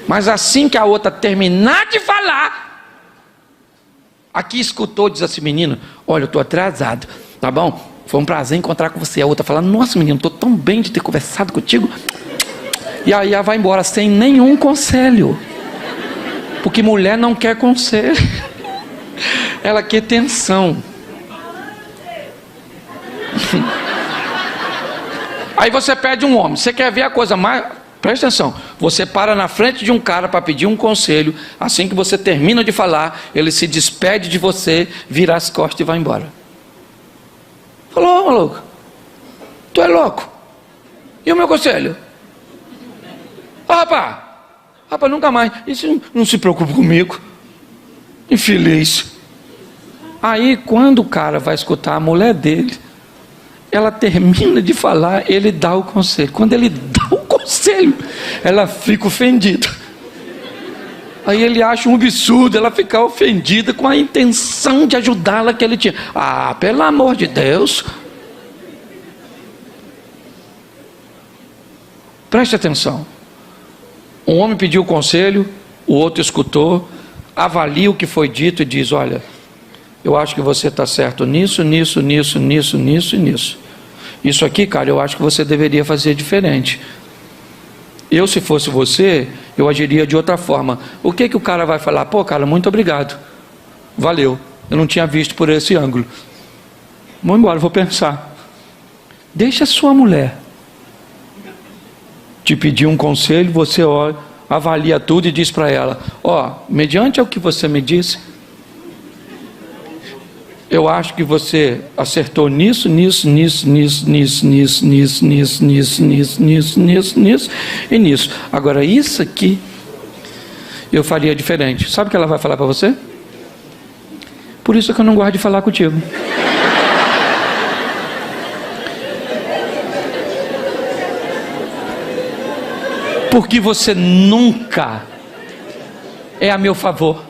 Mas assim que a outra terminar de falar, aqui escutou, diz assim, menino, olha, eu estou atrasado, tá bom? Foi um prazer encontrar com você. A outra fala, nossa menino, estou tão bem de ter conversado contigo. E aí ela vai embora sem nenhum conselho. Porque mulher não quer conselho. Ela quer tensão. Aí você pede um homem. Você quer ver a coisa mais... Presta atenção. Você para na frente de um cara para pedir um conselho. Assim que você termina de falar, ele se despede de você, vira as costas e vai embora. Falou, maluco, tu é louco? E o meu conselho? Ah, rapaz, nunca mais. Isso não se preocupa comigo. Infeliz. Aí quando o cara vai escutar a mulher dele, ela termina de falar, ele dá o conselho. Quando ele dá o conselho, ela fica ofendida. Aí ele acha um absurdo ela ficar ofendida com a intenção de ajudá-la que ele tinha. Ah, pelo amor de Deus. Preste atenção. Um homem pediu conselho, o outro escutou, avalia o que foi dito e diz, olha, eu acho que você está certo nisso, nisso, nisso, nisso, nisso e nisso. Isso aqui, cara, eu acho que você deveria fazer diferente. Eu, se fosse você, eu agiria de outra forma. O que o cara vai falar? Pô, cara, muito obrigado. Valeu. Eu não tinha visto por esse ângulo. Vou embora, vou pensar. Deixa a sua mulher te pedir um conselho, você olha, avalia tudo e diz para ela: ó, mediante o que você me disse, eu acho que você acertou nisso, nisso, nisso, nisso, nisso, nisso, nisso, nisso, nisso, nisso, nisso, nisso, nisso e nisso. Agora isso aqui eu faria diferente. Sabe o que ela vai falar para você? Por isso que eu não gosto de falar contigo. Porque você nunca é a meu favor.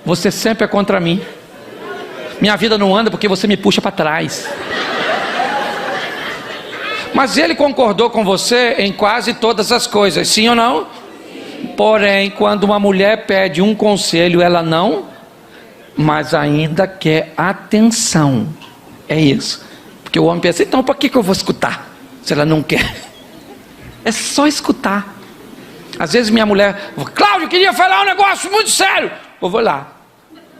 Você sempre é contra mim. Minha vida não anda porque você me puxa para trás. Mas ele concordou com você em quase todas as coisas, sim ou não? Porém, quando uma mulher pede um conselho, ela não, mas ainda quer atenção. É isso. Porque o homem pensa: então para que eu vou escutar se ela não quer? É só escutar. Às vezes minha mulher: Cláudio, queria falar um negócio muito sério. Eu vou lá.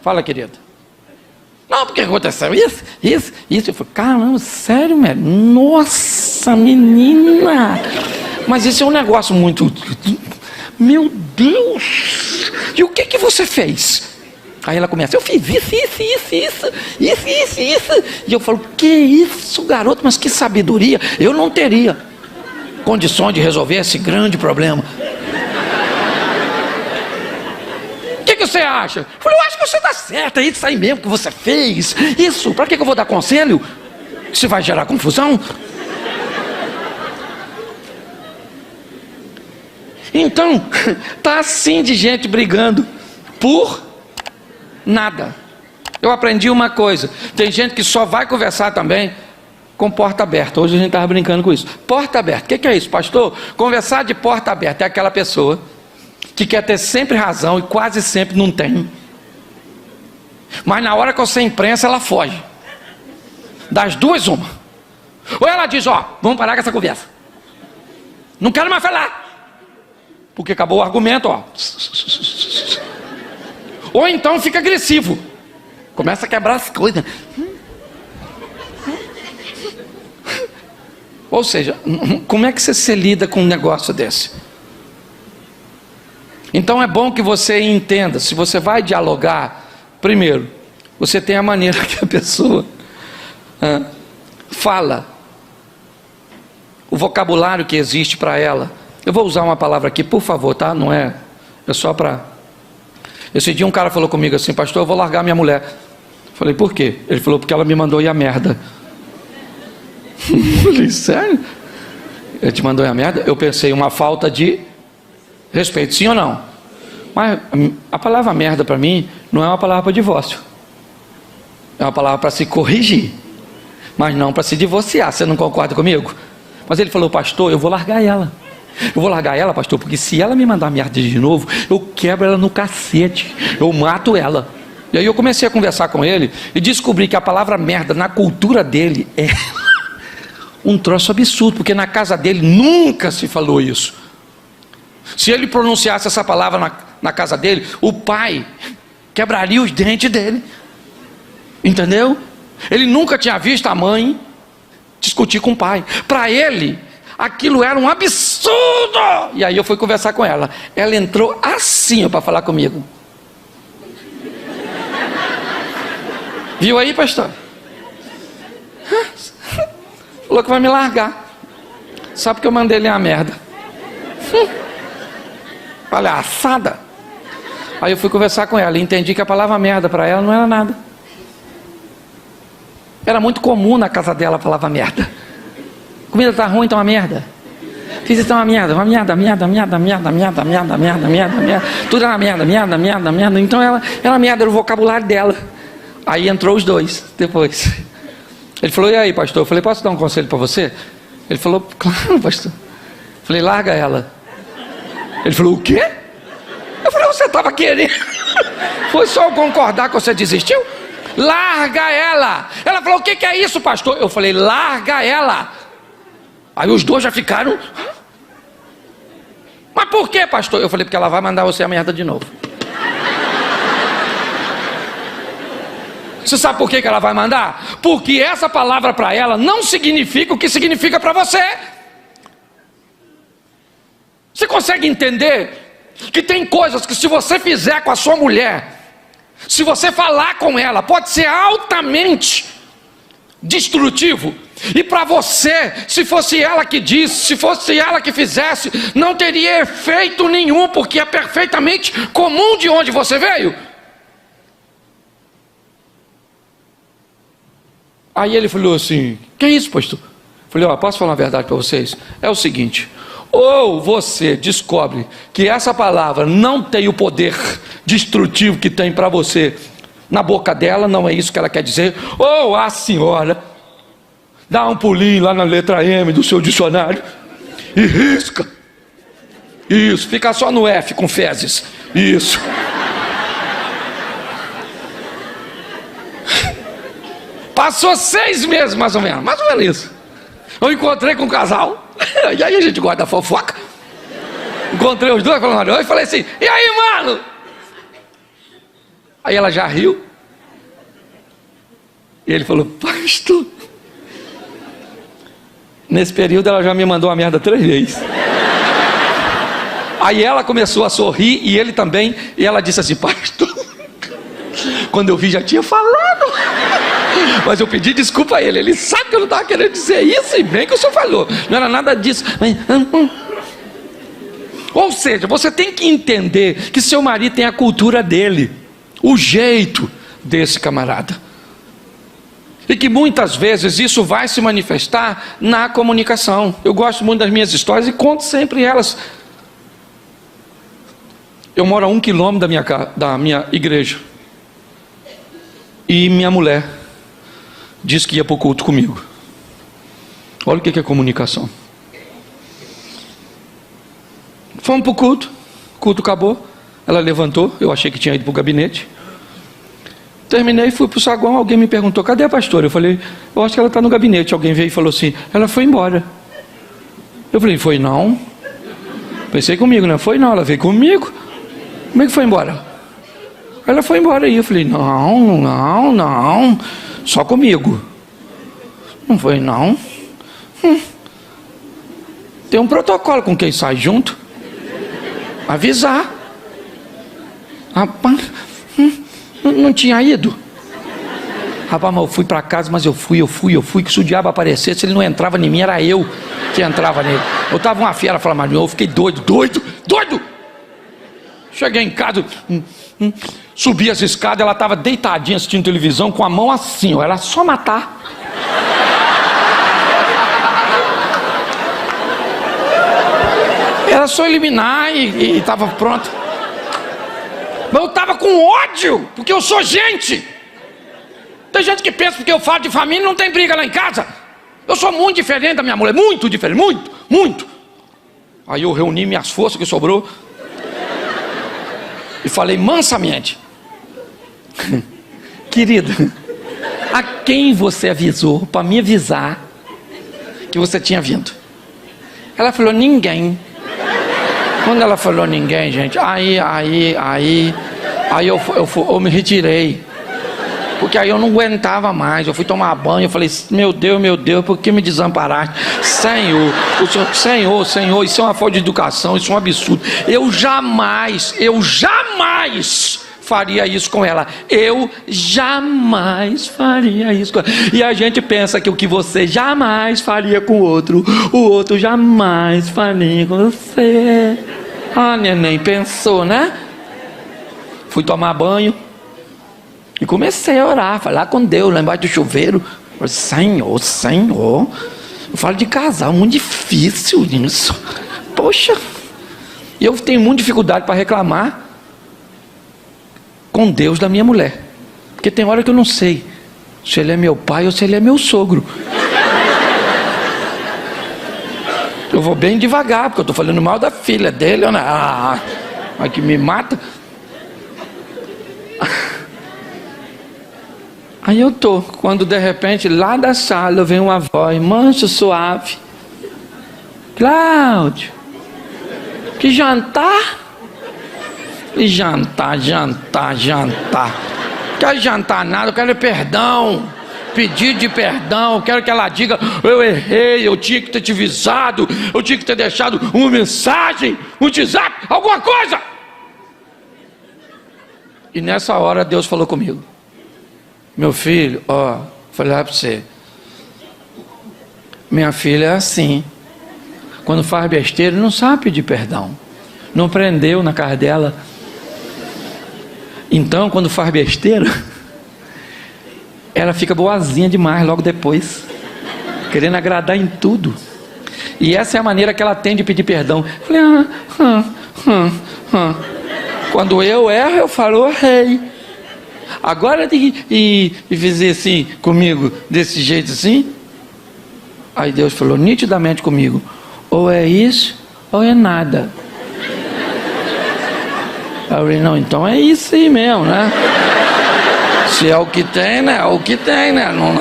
Fala, querida. Não, porque aconteceu isso. Eu falo: caramba, sério, velho? Nossa, menina. Mas isso é um negócio muito... Meu Deus. E o que você fez? Aí ela começa: eu fiz isso. E eu falo: que isso, garoto? Mas que sabedoria. Eu não teria condições de resolver esse grande problema. O que você acha? Eu falei: eu acho que você está certo, é isso aí mesmo que você fez. Isso, para que eu vou dar conselho? Isso vai gerar confusão? Então, tá assim de gente brigando por nada. Eu aprendi uma coisa: tem gente que só vai conversar também com porta aberta. Hoje a gente estava brincando com isso. Porta aberta, o que é isso, pastor? Conversar de porta aberta é aquela pessoa que quer ter sempre razão e quase sempre não tem. Mas na hora que você imprensa, ela foge. Das duas, uma. Ou ela diz: ó, vamos parar com essa conversa, não quero mais falar, porque acabou o argumento, ó. Ou então fica agressivo, começa a quebrar as coisas. Ou seja, como é que você lida com um negócio desse? Então é bom que você entenda. Se você vai dialogar, primeiro, você tem a maneira que a pessoa fala, o vocabulário que existe para ela. Eu vou usar uma palavra aqui, por favor, tá? Não é só para... Esse dia um cara falou comigo assim: pastor, eu vou largar minha mulher. Eu falei: por quê? Ele falou: porque ela me mandou ir a merda. Eu falei: sério? Ele te mandou ir a merda? Eu pensei: uma falta de respeito, sim ou não? Mas a palavra merda para mim não é uma palavra para divórcio. É uma palavra para se corrigir, mas não para se divorciar. Você não concorda comigo? Mas ele falou: pastor, eu vou largar ela. Eu vou largar ela, pastor, porque se ela me mandar merda de novo, eu quebro ela no cacete, eu mato ela. E aí eu comecei a conversar com ele e descobri que a palavra merda na cultura dele é um troço absurdo, porque na casa dele nunca se falou isso. Se ele pronunciasse essa palavra na casa dele, o pai quebraria os dentes dele. Entendeu? Ele nunca tinha visto a mãe discutir com o pai. Para ele, aquilo era um absurdo. E aí eu fui conversar com ela. Ela entrou assim para falar comigo. Viu aí, pastor? Falou que vai me largar. Só porque eu mandei ele a merda. Palhaçada. Aí eu fui conversar com ela e entendi que a palavra merda para ela não era nada. Era muito comum na casa dela a palavra merda. Comida tá ruim, então uma merda. Fiz isso, uma merda. Tudo era merda. Então ela merda, era o vocabulário dela. Aí entrou os dois depois. Ele falou: e aí, pastor? Eu falei: posso dar um conselho para você? Ele falou: claro, pastor. Eu falei: larga ela. Ele falou: o quê? Eu falei: você estava querendo. Foi só eu concordar que você desistiu? Larga ela. Ela falou, o que é isso, pastor? Eu falei, larga ela. Aí os dois já ficaram. Mas por que, pastor? Eu falei, porque ela vai mandar você a merda de novo. Você sabe por que ela vai mandar? Porque essa palavra para ela não significa o que significa para você. Você consegue entender que tem coisas que se você fizer com a sua mulher, se você falar com ela, pode ser altamente destrutivo. E para você, se fosse ela que disse, se fosse ela que fizesse, não teria efeito nenhum, porque é perfeitamente comum de onde você veio. Aí ele falou assim, que é isso, pastor? Eu falei, posso falar uma verdade para vocês? É o seguinte, ou você descobre que essa palavra não tem o poder destrutivo que tem para você na boca dela, não é isso que ela quer dizer, ou a senhora dá um pulinho lá na letra M do seu dicionário e risca. Isso, fica só no F com fezes. Isso. Passou 6 meses mais ou menos isso. Eu encontrei com um casal, e aí a gente gosta da fofoca. Encontrei os dois falando e falei assim, e aí, mano? Aí ela já riu. E ele falou, pastor. Nesse período ela já me mandou uma merda 3 vezes. Aí ela começou a sorrir e ele também. E ela disse assim, pastor, quando eu vi já tinha falado. Mas eu pedi desculpa a ele. Ele sabe que eu não estava querendo dizer isso. E bem que o senhor falou. Não era nada disso. Ou seja, você tem que entender que seu marido tem a cultura dele, o jeito desse camarada. E que muitas vezes isso vai se manifestar na comunicação. Eu gosto muito das minhas histórias e conto sempre elas. Eu moro a 1 quilômetro da minha igreja. E minha mulher disse que ia para o culto comigo. Olha o que é comunicação. Fomos para o culto acabou. Ela levantou, eu achei que tinha ido para o gabinete. Terminei, fui para o saguão, alguém me perguntou, cadê a pastora? Eu falei, eu acho que ela está no gabinete. Alguém veio e falou assim, ela foi embora. Eu falei, foi não? Pensei comigo, né? Foi não, ela veio comigo. Como é que foi embora? Ela foi embora aí. Eu falei, não, só comigo. Não foi não. Tem um protocolo com quem sai junto. Avisar. Rapaz, não tinha ido. Rapaz, mas eu fui para casa, mas eu fui, que se o diabo aparecesse, ele não entrava em mim, era eu que entrava nele. Eu tava uma fera falando, mas eu fiquei doido. Cheguei em casa, subi as escadas, ela estava deitadinha assistindo televisão, com a mão assim, era só matar. Era só eliminar e estava pronto. Mas eu estava com ódio, porque eu sou gente. Tem gente que pensa porque eu falo de família não tem briga lá em casa. Eu sou muito diferente da minha mulher, muito diferente, muito. Aí eu reuni minhas forças que sobrou e falei mansamente, querida, a quem você avisou para me avisar que você tinha vindo? Ela falou, ninguém. Quando ela falou ninguém, gente, aí eu me retirei. Porque aí eu não aguentava mais. Eu fui tomar banho, eu falei, meu Deus, por que me desamparaste? Senhor, isso é uma falta de educação, isso é um absurdo. Eu jamais faria isso com ela. Eu jamais faria isso com ela. E a gente pensa que o que você jamais faria com o outro jamais faria com você. Ah, neném, pensou, né? Fui tomar banho e comecei a orar, falar com Deus lá embaixo do chuveiro. Senhor, eu falo de casal, muito difícil isso. Poxa, eu tenho muita dificuldade para reclamar com Deus da minha mulher, porque tem hora que eu não sei se ele é meu pai ou se ele é meu sogro. Eu vou bem devagar, porque eu estou falando mal da filha dele, né? Mas que me mata. Aí eu tô, quando de repente lá da sala vem uma voz manso, suave: Cláudio, que jantar? E jantar. Quero jantar nada, eu quero perdão, pedido de perdão. Eu quero que ela diga: eu errei, eu tinha que ter te avisado, eu tinha que ter deixado uma mensagem, um WhatsApp, alguma coisa. E nessa hora Deus falou comigo: meu filho, falei lá para você, minha filha é assim, quando faz besteira não sabe pedir perdão, não prendeu na cara dela. Então quando faz besteira, ela fica boazinha demais logo depois, querendo agradar em tudo. E essa é a maneira que ela tem de pedir perdão. Falei: quando eu erro, eu falo: errei. Agora e fazer assim comigo, desse jeito assim. Aí Deus falou nitidamente comigo: ou é isso ou é nada. Aí eu falei: não, então é isso aí mesmo, né? Se é o que tem, né? É o que tem, né? Não,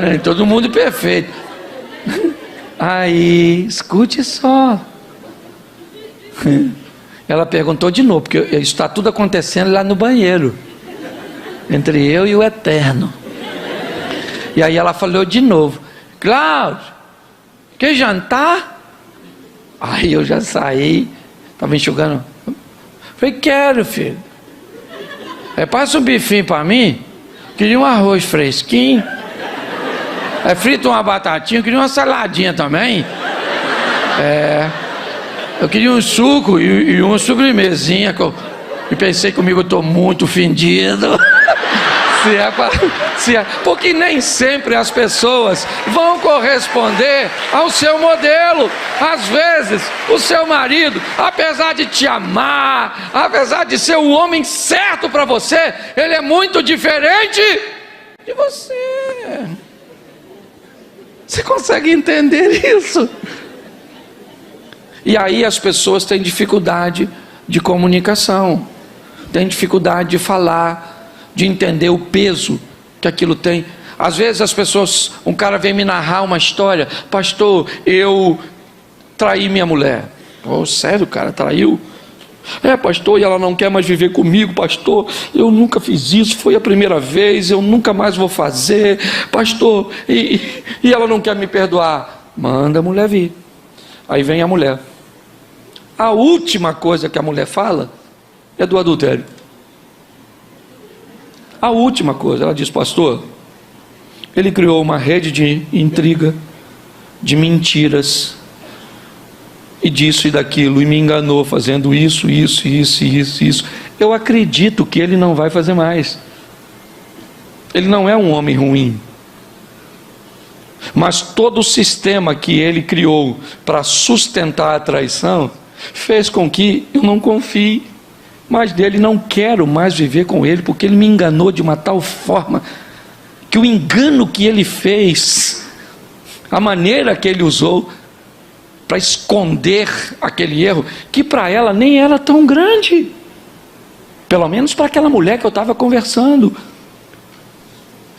nem todo mundo perfeito. Aí, escute só. Ela perguntou de novo, porque está tudo acontecendo lá no banheiro, entre eu e o Eterno. E aí ela falou de novo: Cláudio, quer jantar? Aí eu já saí, estava enxugando. Falei: quero, filho. Passa um bifinho para mim. Queria um arroz fresquinho. Frita uma batatinha. Queria uma saladinha também. Eu queria um suco e uma sobremesinha. E pensei comigo: eu estou muito ofendido. Porque nem sempre as pessoas vão corresponder ao seu modelo. Às vezes o seu marido, apesar de te amar, apesar de ser o homem certo para você, ele é muito diferente de você. Você consegue entender isso? E aí as pessoas têm dificuldade de comunicação, têm dificuldade de falar, de entender o peso que aquilo tem. Às vezes as pessoas, um cara vem me narrar uma história: pastor, eu traí minha mulher. Sério, cara, traiu? Pastor, e ela não quer mais viver comigo, pastor. Eu nunca fiz isso, foi a primeira vez, eu nunca mais vou fazer, pastor. E ela não quer me perdoar. Manda a mulher vir. Aí vem a mulher. A última coisa que a mulher fala é do adultério. A última coisa, ela diz: pastor, ele criou uma rede de intriga, de mentiras, e disso e daquilo, e me enganou fazendo isso. Eu acredito que ele não vai fazer mais. Ele não é um homem ruim, mas todo o sistema que ele criou para sustentar a traição fez com que eu não confie mais dele, não quero mais viver com ele, porque ele me enganou de uma tal forma, que o engano que ele fez, a maneira que ele usou para esconder aquele erro, que para ela nem era tão grande, pelo menos para aquela mulher que eu estava conversando.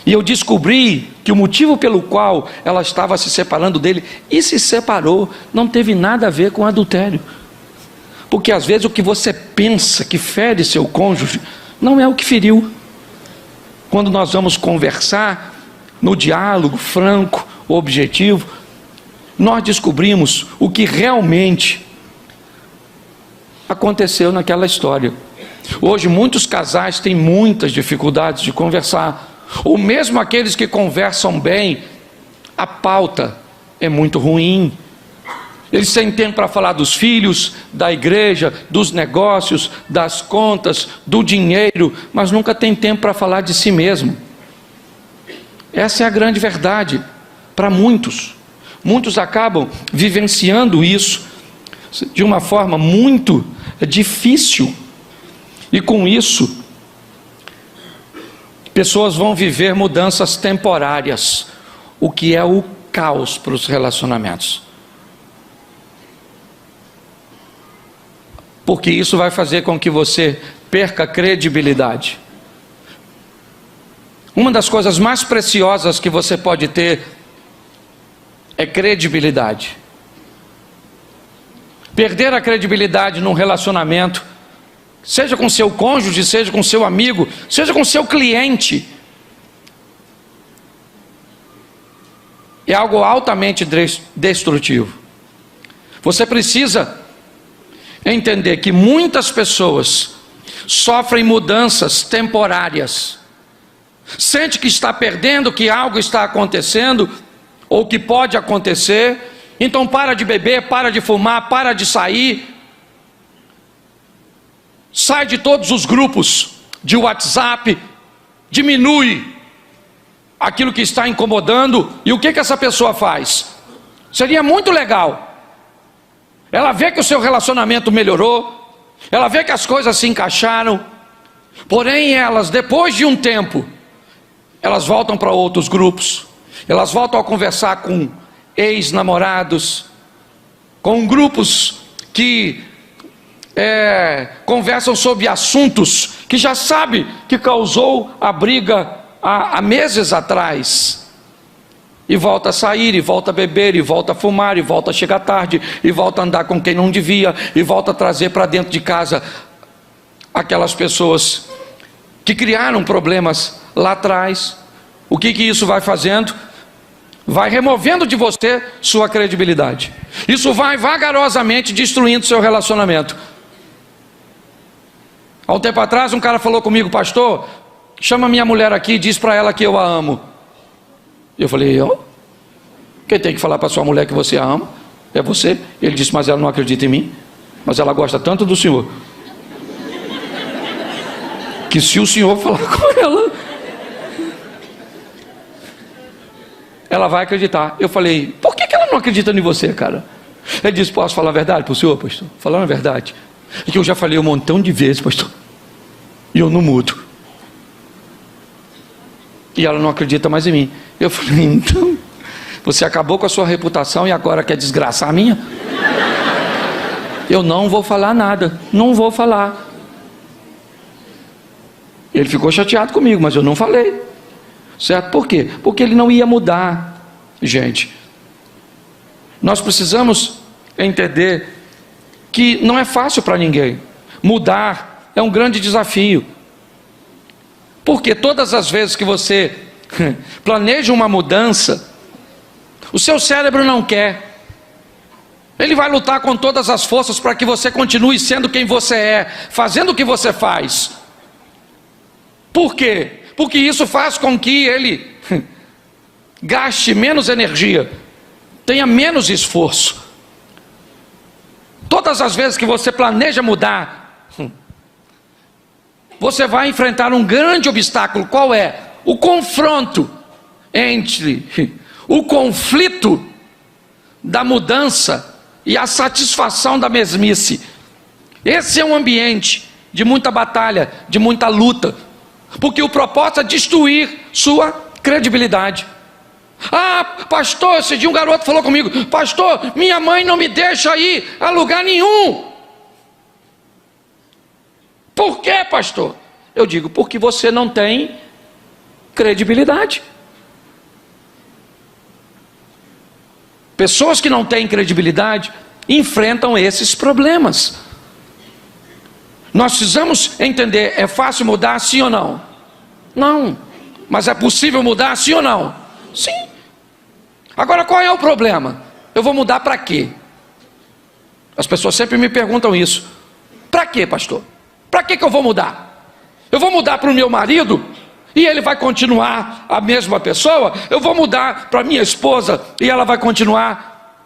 E eu descobri que o motivo pelo qual ela estava se separando dele, e se separou, não teve nada a ver com adultério. Porque às vezes o que você pensa que fere seu cônjuge, não é o que feriu. Quando nós vamos conversar, no diálogo franco, objetivo, nós descobrimos o que realmente aconteceu naquela história. Hoje muitos casais têm muitas dificuldades de conversar, ou mesmo aqueles que conversam bem, a pauta é muito ruim. Eles têm tempo para falar dos filhos, da igreja, dos negócios, das contas, do dinheiro, mas nunca tem tempo para falar de si mesmo. Essa é a grande verdade para muitos. Muitos acabam vivenciando isso de uma forma muito difícil. E com isso, pessoas vão viver mudanças temporárias, o que é o caos para os relacionamentos. Porque isso vai fazer com que você perca credibilidade. Uma das coisas mais preciosas que você pode ter é credibilidade. Perder a credibilidade num relacionamento, seja com seu cônjuge, seja com seu amigo, seja com seu cliente, é algo altamente destrutivo. Você precisa entender que muitas pessoas sofrem mudanças temporárias, sente que está perdendo, que algo está acontecendo, ou que pode acontecer, então para de beber, para de fumar, para de sair, sai de todos os grupos de WhatsApp, diminui aquilo que está incomodando. E o que essa pessoa faz? Seria muito legal, ela vê que o seu relacionamento melhorou, ela vê que as coisas se encaixaram, porém elas, depois de um tempo, elas voltam para outros grupos, elas voltam a conversar com ex-namorados, com grupos que conversam sobre assuntos que já sabe que causou a briga há meses atrás, e volta a sair, e volta a beber, e volta a fumar, e volta a chegar tarde, e volta a andar com quem não devia, e volta a trazer para dentro de casa aquelas pessoas que criaram problemas lá atrás. O que isso vai fazendo? Vai removendo de você sua credibilidade. Isso vai vagarosamente destruindo seu relacionamento. Há um tempo atrás um cara falou comigo: pastor, chama minha mulher aqui e diz para ela que eu a amo. Eu falei: quem tem que falar para sua mulher que você a ama é você. Ele disse: mas ela não acredita em mim, mas ela gosta tanto do senhor, que se o senhor falar com ela vai acreditar. Eu falei: por que ela não acredita em você, cara? Ele disse: posso falar a verdade para o senhor, pastor? Falando a verdade, é que eu já falei um montão de vezes, pastor, e eu não mudo, e ela não acredita mais em mim. Eu falei: então você acabou com a sua reputação e agora quer desgraçar a minha? Eu não vou falar nada, não vou falar. Ele ficou chateado comigo, mas eu não falei. Certo? Por quê? Porque ele não ia mudar. Gente, nós precisamos entender que não é fácil para ninguém. Mudar é um grande desafio. Porque todas as vezes que você planeja uma mudança, o seu cérebro não quer. Ele vai lutar com todas as forças para que você continue sendo quem você é, fazendo o que você faz. Por quê? Porque isso faz com que ele gaste menos energia, tenha menos esforço. Todas as vezes que você planeja mudar, você vai enfrentar um grande obstáculo. Qual é? O confronto entre o conflito da mudança e a satisfação da mesmice. Esse é um ambiente de muita batalha, de muita luta, porque o propósito é destruir sua credibilidade. Ah, pastor, esse dia um garoto falou comigo: pastor, minha mãe não me deixa ir a lugar nenhum. Por quê, pastor? Eu digo: porque você não tem credibilidade. Pessoas que não têm credibilidade enfrentam esses problemas. Nós precisamos entender: é fácil mudar, sim ou não? Não. Mas é possível mudar, sim ou não? Sim. Agora, qual é o problema? Eu vou mudar para quê? As pessoas sempre me perguntam isso. Para quê, pastor? Para que eu vou mudar? Eu vou mudar para o meu marido e ele vai continuar a mesma pessoa? Eu vou mudar para minha esposa e ela vai continuar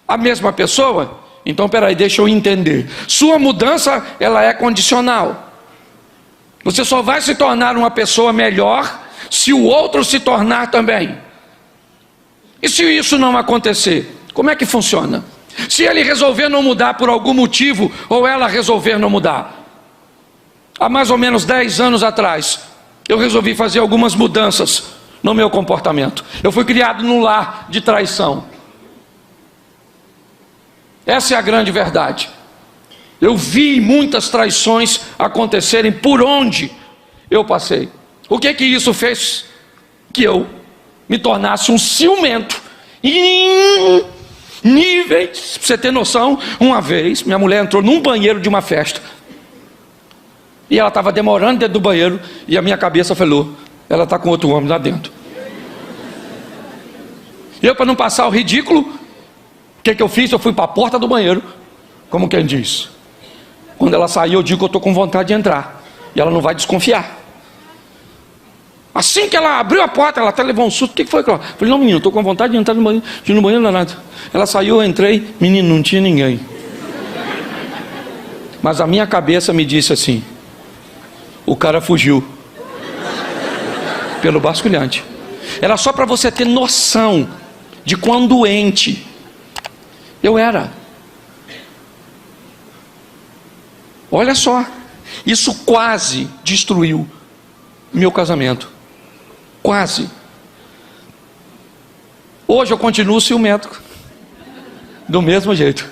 a mesma pessoa? Então, peraí, deixa eu entender. Sua mudança, ela é condicional. Você só vai se tornar uma pessoa melhor se o outro se tornar também. E se isso não acontecer, como é que funciona? Se ele resolver não mudar por algum motivo, ou ela resolver não mudar. Há mais ou menos 10 anos atrás, eu resolvi fazer algumas mudanças no meu comportamento. Eu fui criado num lar de traição. Essa é a grande verdade. Eu vi muitas traições acontecerem por onde eu passei. O que isso fez? Que eu me tornasse um ciumento em níveis. Pra você ter noção, uma vez minha mulher entrou num banheiro de uma festa e ela estava demorando dentro do banheiro, e a minha cabeça falou: ela está com outro homem lá dentro. Eu, para não passar o ridículo, o que eu fiz? Eu fui para a porta do banheiro, como quem diz. Quando ela saiu, eu digo que eu estou com vontade de entrar, e ela não vai desconfiar. Assim que ela abriu a porta, ela até levou um susto. O que foi, Cláudio? Eu falei: não, menino, estou com vontade de entrar no banheiro. De ir no banheiro, não é nada. Ela saiu, eu entrei, menino, não tinha ninguém. Mas a minha cabeça me disse assim: o cara fugiu pelo basculhante. Era só para você ter noção de quão doente eu era. Olha só, isso quase destruiu meu casamento. Quase. Hoje eu continuo ciumento, do mesmo jeito.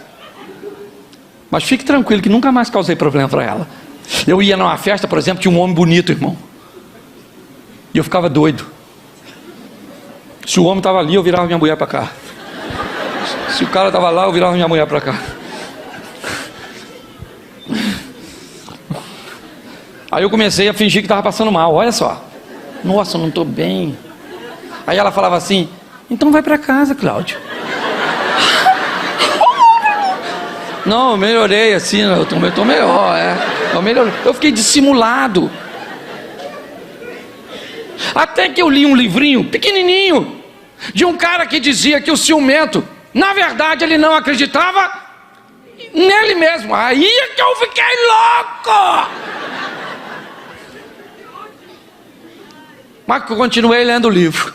Mas fique tranquilo que nunca mais causei problema para ela. Eu ia numa festa, por exemplo, tinha um homem bonito, irmão, e eu ficava doido. Se o homem estava ali, eu virava minha mulher para cá. Se o cara estava lá, eu virava minha mulher para cá. Aí eu comecei a fingir que estava passando mal. Olha só: nossa, não estou bem. Aí ela falava assim: então vai para casa, Cláudio. Não, eu melhorei assim, eu estou melhor, eu melhorei. Eu fiquei dissimulado. Até que eu li um livrinho pequenininho de um cara que dizia que o ciumento, na verdade, ele não acreditava nele mesmo. Aí é que eu fiquei louco. Mas eu continuei lendo o livro.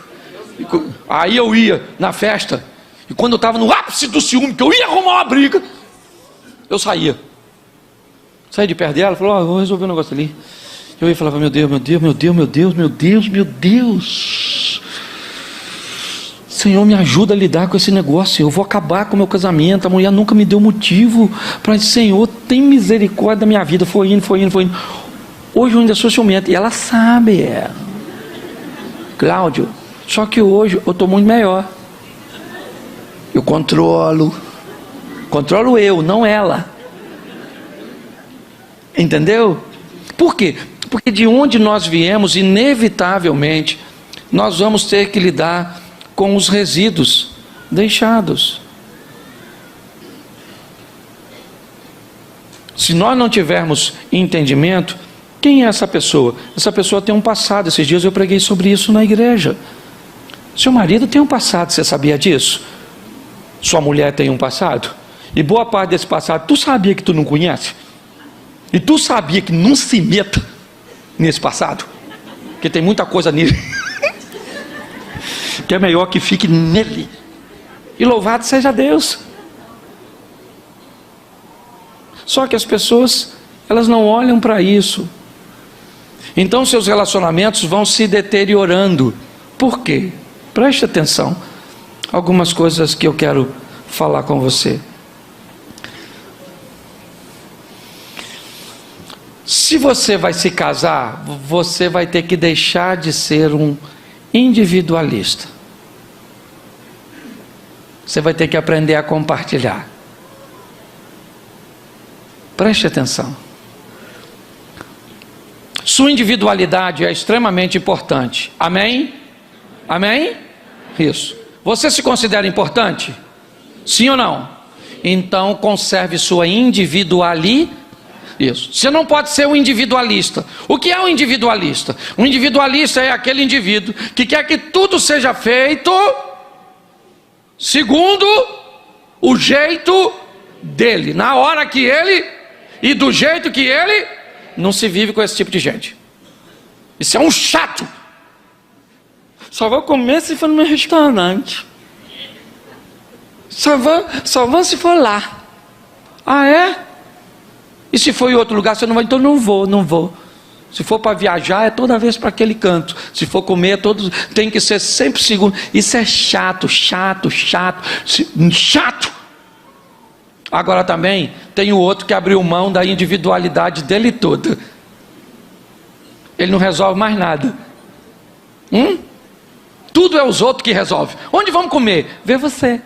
Aí eu ia na festa, e quando eu estava no ápice do ciúme, que eu ia arrumar uma briga, eu saía de perto dela, falou: vou resolver um negócio ali. Eu ia falar: meu Deus, meu Deus, meu Deus, meu Deus, meu Deus, meu Deus, Senhor, me ajuda a lidar com esse negócio. Eu vou acabar com o meu casamento. A mulher nunca me deu motivo para dizer: Senhor, tem misericórdia da minha vida. Foi indo. Hoje eu ainda sou ciumento, e ela sabe, Cláudio, só que hoje eu estou muito melhor. Eu controlo eu, não ela. Entendeu? Por quê? Porque de onde nós viemos, inevitavelmente, nós vamos ter que lidar com os resíduos deixados. Se nós não tivermos entendimento, quem é essa pessoa? Essa pessoa tem um passado. Esses dias eu preguei sobre isso na igreja. Seu marido tem um passado, você sabia disso? Sua mulher tem um passado, e boa parte desse passado tu sabia que tu não conhece, e tu sabia que não se meta nesse passado, porque tem muita coisa nele que é melhor que fique nele. E louvado seja Deus. Só que as pessoas, elas não olham para isso. Então seus relacionamentos vão se deteriorando. Por quê? Preste atenção. Algumas coisas que eu quero falar com você. Se você vai se casar, você vai ter que deixar de ser um individualista. Você vai ter que aprender a compartilhar. Preste atenção. Sua individualidade é extremamente importante. Amém? Amém? Isso. Você se considera importante? Sim ou não? Então conserve sua individualidade. Isso. Você não pode ser um individualista. O que é um individualista? Um individualista é aquele indivíduo que quer que tudo seja feito segundo o jeito dele, na hora que ele e do jeito que ele. Não se vive com esse tipo de gente. Isso é um chato. Só vou comer se for no meu restaurante. Só vou se for lá. Ah, é? E se for em outro lugar, você não vai? Então não vou. Se for para viajar, é toda vez para aquele canto. Se for comer, tem que ser sempre segundo. Isso é chato. Agora também tem o outro que abriu mão da individualidade dele toda. Ele não resolve mais nada. Tudo é os outros que resolvem. Onde vamos comer? Vê você.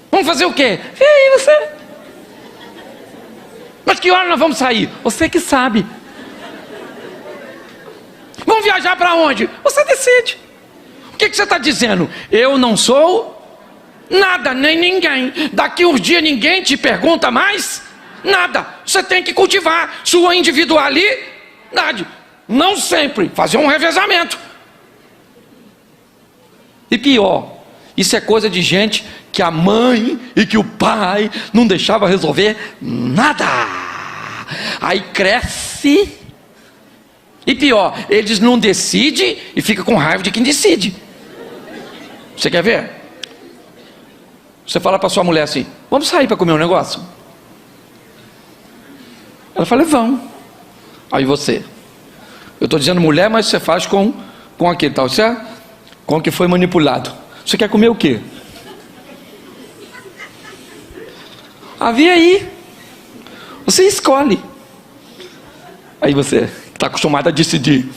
Vamos fazer o quê? Vê aí você. Mas que hora nós vamos sair? Você que sabe. Vamos viajar para onde? Você decide. O que você está dizendo? Eu não sou nada, nem ninguém. Daqui uns dias ninguém te pergunta mais nada. Você tem que cultivar sua individualidade. Não sempre. Fazer um revezamento. E pior, isso é coisa de gente que a mãe e que o pai não deixavam resolver nada. Aí cresce. E pior, eles não decidem e ficam com raiva de quem decide. Você quer ver? Você fala para sua mulher assim: vamos sair para comer um negócio? Ela fala: vamos. Aí você, eu estou dizendo mulher, mas você faz com aquele tal, certo? Com o que foi manipulado. Você quer comer o quê? Havia aí. Você escolhe. Aí você está acostumado a decidir.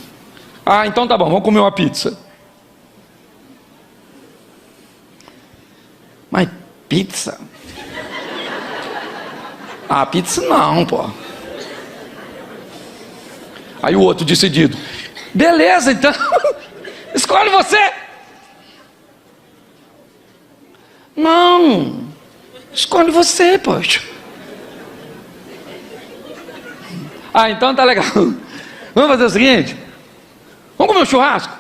Ah, então tá bom, vamos comer uma pizza. Mas pizza? Ah, pizza não, pô. Aí o outro decidido. Beleza, então. Escolhe você. Não. Escolhe você, poxa. Ah, então tá legal. Vamos fazer o seguinte. Vamos comer um churrasco?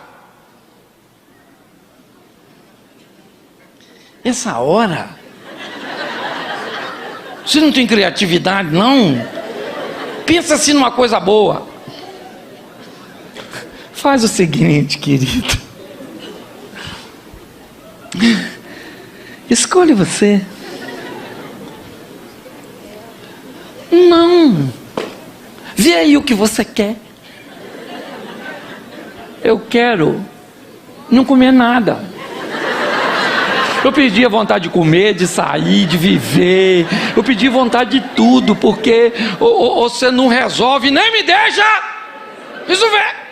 Essa hora? Você não tem criatividade, não? Pensa assim numa coisa boa. Faz o seguinte, querido. Escolhe você. Não. Vê aí o que você quer. Eu quero não comer nada. Eu perdi a vontade de comer, de sair, de viver. Eu perdi vontade de tudo, porque você não resolve, nem me deixa resolver.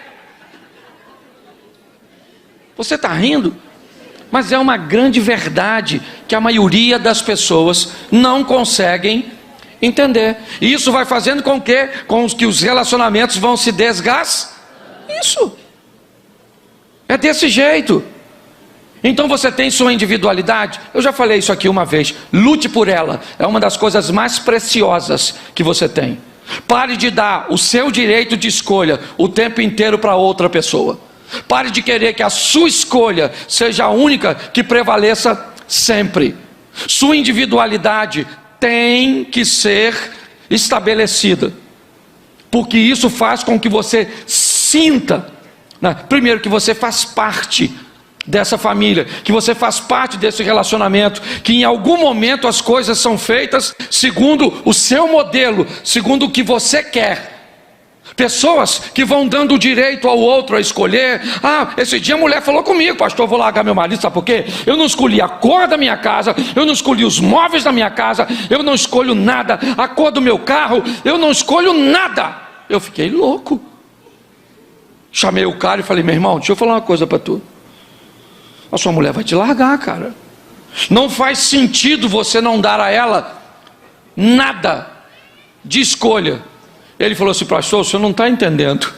Você está rindo? Mas é uma grande verdade que a maioria das pessoas não conseguem entender. E isso vai fazendo com que os relacionamentos vão se desgastar. Isso. É desse jeito. Então você tem sua individualidade. Eu já falei isso aqui uma vez. Lute por ela. É uma das coisas mais preciosas que você tem. Pare de dar o seu direito de escolha o tempo inteiro para outra pessoa. Pare de querer que a sua escolha seja a única que prevaleça sempre. Sua individualidade tem que ser estabelecida, porque isso faz com que você sinta, né? Primeiro, que você faz parte dessa família, que você faz parte desse relacionamento, que em algum momento as coisas são feitas segundo o seu modelo, segundo o que você quer. Pessoas que vão dando o direito ao outro a escolher. Ah, esse dia a mulher falou comigo: pastor, eu vou largar meu marido, sabe por quê? Eu não escolhi a cor da minha casa, eu não escolhi os móveis da minha casa, eu não escolho nada, a cor do meu carro, eu não escolho nada. Eu fiquei louco. Chamei o cara e falei: meu irmão, deixa eu falar uma coisa para tu. A sua mulher vai te largar, cara. Não faz sentido você não dar a ela nada de escolha. Ele falou assim: pastor, o senhor não está entendendo.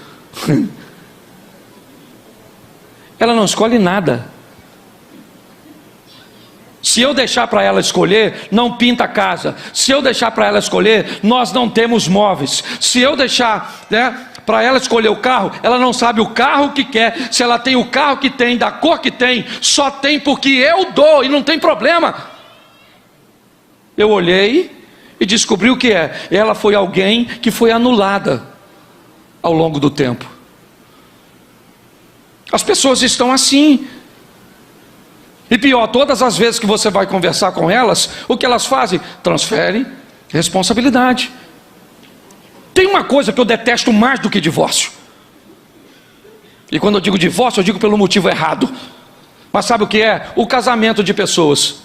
Ela não escolhe nada. Se eu deixar para ela escolher, não pinta a casa. Se eu deixar para ela escolher, nós não temos móveis. Se eu deixar, né, para ela escolher o carro, ela não sabe o carro que quer. Se ela tem o carro que tem, da cor que tem, só tem porque eu dou e não tem problema. Eu olhei e descobri o que é. Ela foi alguém que foi anulada ao longo do tempo. As pessoas estão assim. E pior, todas as vezes que você vai conversar com elas, o que elas fazem? Transferem responsabilidade. Tem uma coisa que eu detesto mais do que divórcio. E quando eu digo divórcio, eu digo pelo motivo errado. Mas sabe o que é? O casamento de pessoas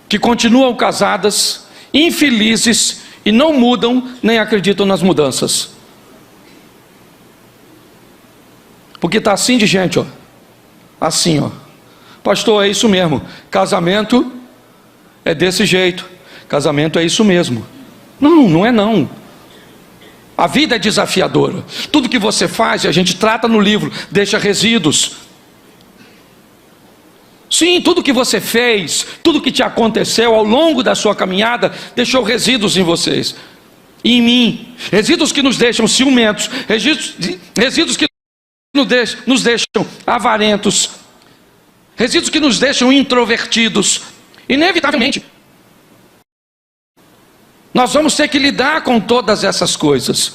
que continuam casadas, infelizes, e não mudam, nem acreditam nas mudanças. Porque está assim de gente, ó. Assim, ó. Pastor, é isso mesmo. Casamento é desse jeito. Casamento é isso mesmo. Não, não é não. A vida é desafiadora. Tudo que você faz, e a gente trata no livro, deixa resíduos. Sim, tudo que você fez, tudo que te aconteceu ao longo da sua caminhada, deixou resíduos em vocês e em mim. Resíduos que nos deixam ciumentos, resíduos que nos deixam avarentos, resíduos que nos deixam introvertidos. Inevitavelmente, nós vamos ter que lidar com todas essas coisas.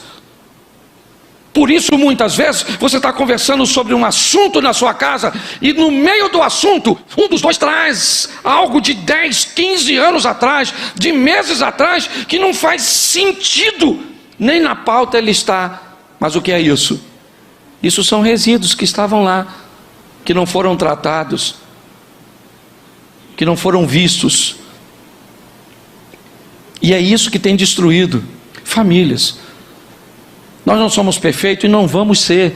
Por isso, muitas vezes, você está conversando sobre um assunto na sua casa, e no meio do assunto, um dos dois traz algo de 10, 15 anos atrás, de meses atrás, que não faz sentido, nem na pauta ele está. Mas o que é isso? Isso são resíduos que estavam lá, que não foram tratados, que não foram vistos. E é isso que tem destruído famílias. Nós não somos perfeitos e não vamos ser.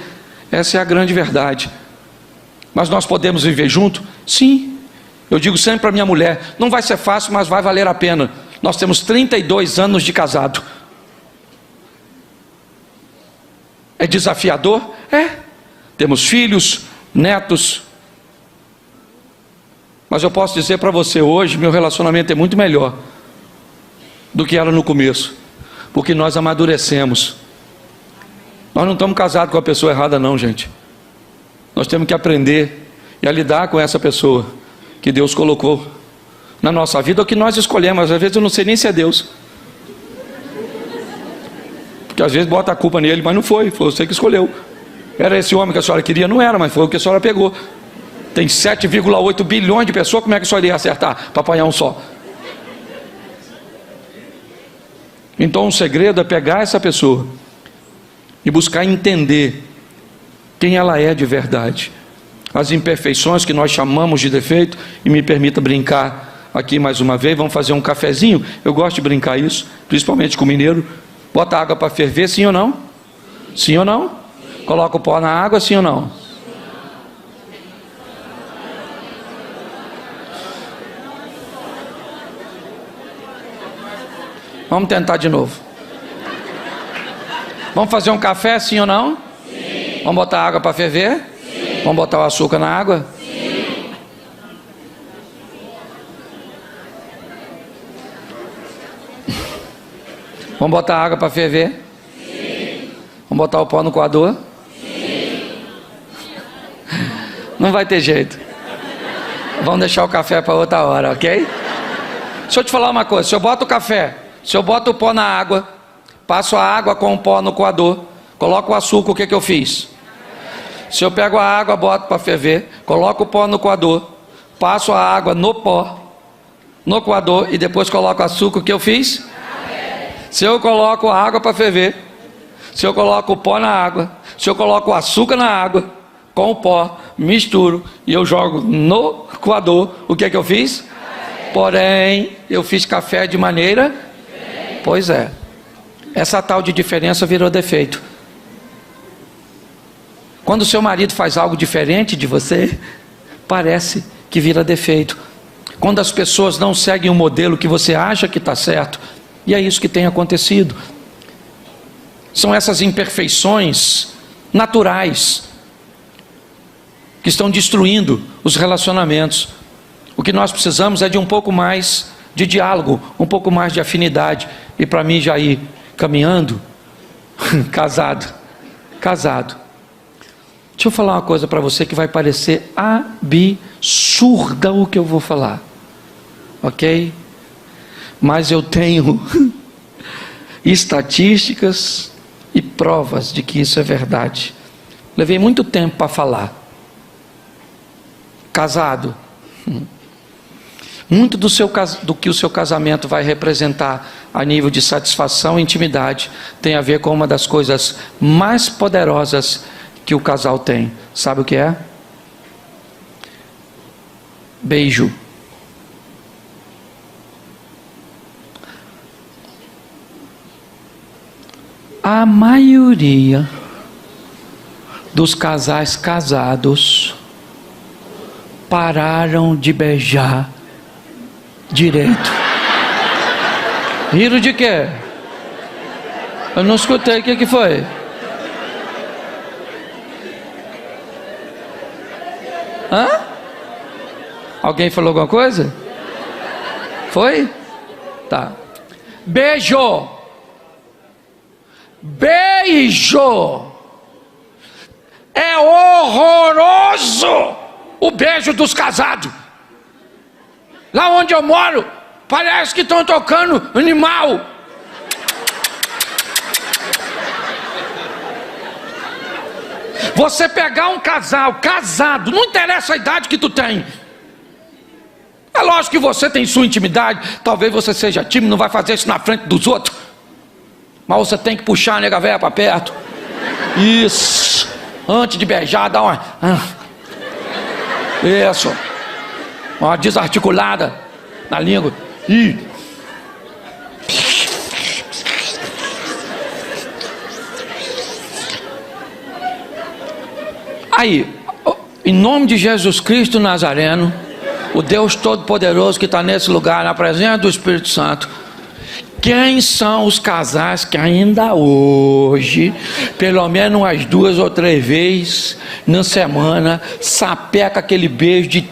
Essa é a grande verdade. Mas nós podemos viver junto? Sim. Eu digo sempre para minha mulher, não vai ser fácil, mas vai valer a pena. Nós temos 32 anos de casado. É desafiador? É. Temos filhos, netos. Mas eu posso dizer para você hoje, meu relacionamento é muito melhor do que era no começo, porque nós amadurecemos. Nós não estamos casados com a pessoa errada não, gente. Nós temos que aprender a lidar com essa pessoa que Deus colocou na nossa vida, ou que nós escolhemos. Às vezes eu não sei nem se é Deus, porque às vezes bota a culpa nele, mas não foi você que escolheu. Era esse homem que a senhora queria? Não era, mas foi o que a senhora pegou. Tem 7,8 bilhões de pessoas, como é que a senhora ia acertar para apanhar um só? Então o segredo é pegar essa pessoa e buscar entender quem ela é de verdade, as imperfeições que nós chamamos de defeito. E me permita brincar aqui mais uma vez, vamos fazer um cafezinho. Eu gosto de brincar isso, principalmente com o mineiro. Bota água para ferver, sim ou não? Sim ou não? Coloca o pó na água, sim ou não? Vamos tentar de novo. Vamos fazer um café, sim ou não? Sim. Vamos botar água para ferver? Sim. Vamos botar o açúcar na água? Sim. Vamos botar água para ferver? Sim. Vamos botar o pó no coador? Sim. Não vai ter jeito. Vamos deixar o café para outra hora, ok? Deixa eu te falar uma coisa. Se eu boto o café, se eu boto o pó na água, passo a água com o pó no coador, coloco o açúcar, o que eu fiz? Se eu pego a água, boto para ferver, coloco o pó no coador, passo a água no pó, no coador, e depois coloco o açúcar, o que eu fiz? Se eu coloco a água para ferver, se eu coloco o pó na água, se eu coloco o açúcar na água, com o pó, misturo, e eu jogo no coador, o que eu fiz? Porém, eu fiz café de maneira... Pois é. Essa tal de diferença virou defeito. Quando o seu marido faz algo diferente de você, parece que vira defeito. Quando as pessoas não seguem o modelo que você acha que está certo, e é isso que tem acontecido. São essas imperfeições naturais que estão destruindo os relacionamentos. O que nós precisamos é de um pouco mais de diálogo, um pouco mais de afinidade. E para mim já ir caminhando, casado. Deixa eu falar uma coisa para você que vai parecer absurda o que eu vou falar, ok? Mas eu tenho estatísticas e provas de que isso é verdade. Levei muito tempo para falar. Casado, muito do que o seu casamento vai representar a nível de satisfação e intimidade tem a ver com uma das coisas mais poderosas que o casal tem. Sabe o que é? Beijo. A maioria dos casais casados pararam de beijar direito. Riram de quê? Eu não escutei, o que foi? Hã? Alguém falou alguma coisa? Foi? Tá. Beijo. Beijo. É horroroso o beijo dos casados. Lá onde eu moro, parece que estão tocando animal. Você pegar um casal casado, não interessa a idade que tu tem. É lógico que você tem sua intimidade. Talvez você seja tímido, não vai fazer isso na frente dos outros. Mas você tem que puxar a nega véia para perto. Isso. Antes de beijar, dá uma... Isso. Uma desarticulada na língua. Ih. Aí, em nome de Jesus Cristo Nazareno, o Deus Todo-Poderoso que está nesse lugar, na presença do Espírito Santo, quem são os casais que ainda hoje, pelo menos umas 2 ou 3 vezes na semana, sapeca aquele beijo de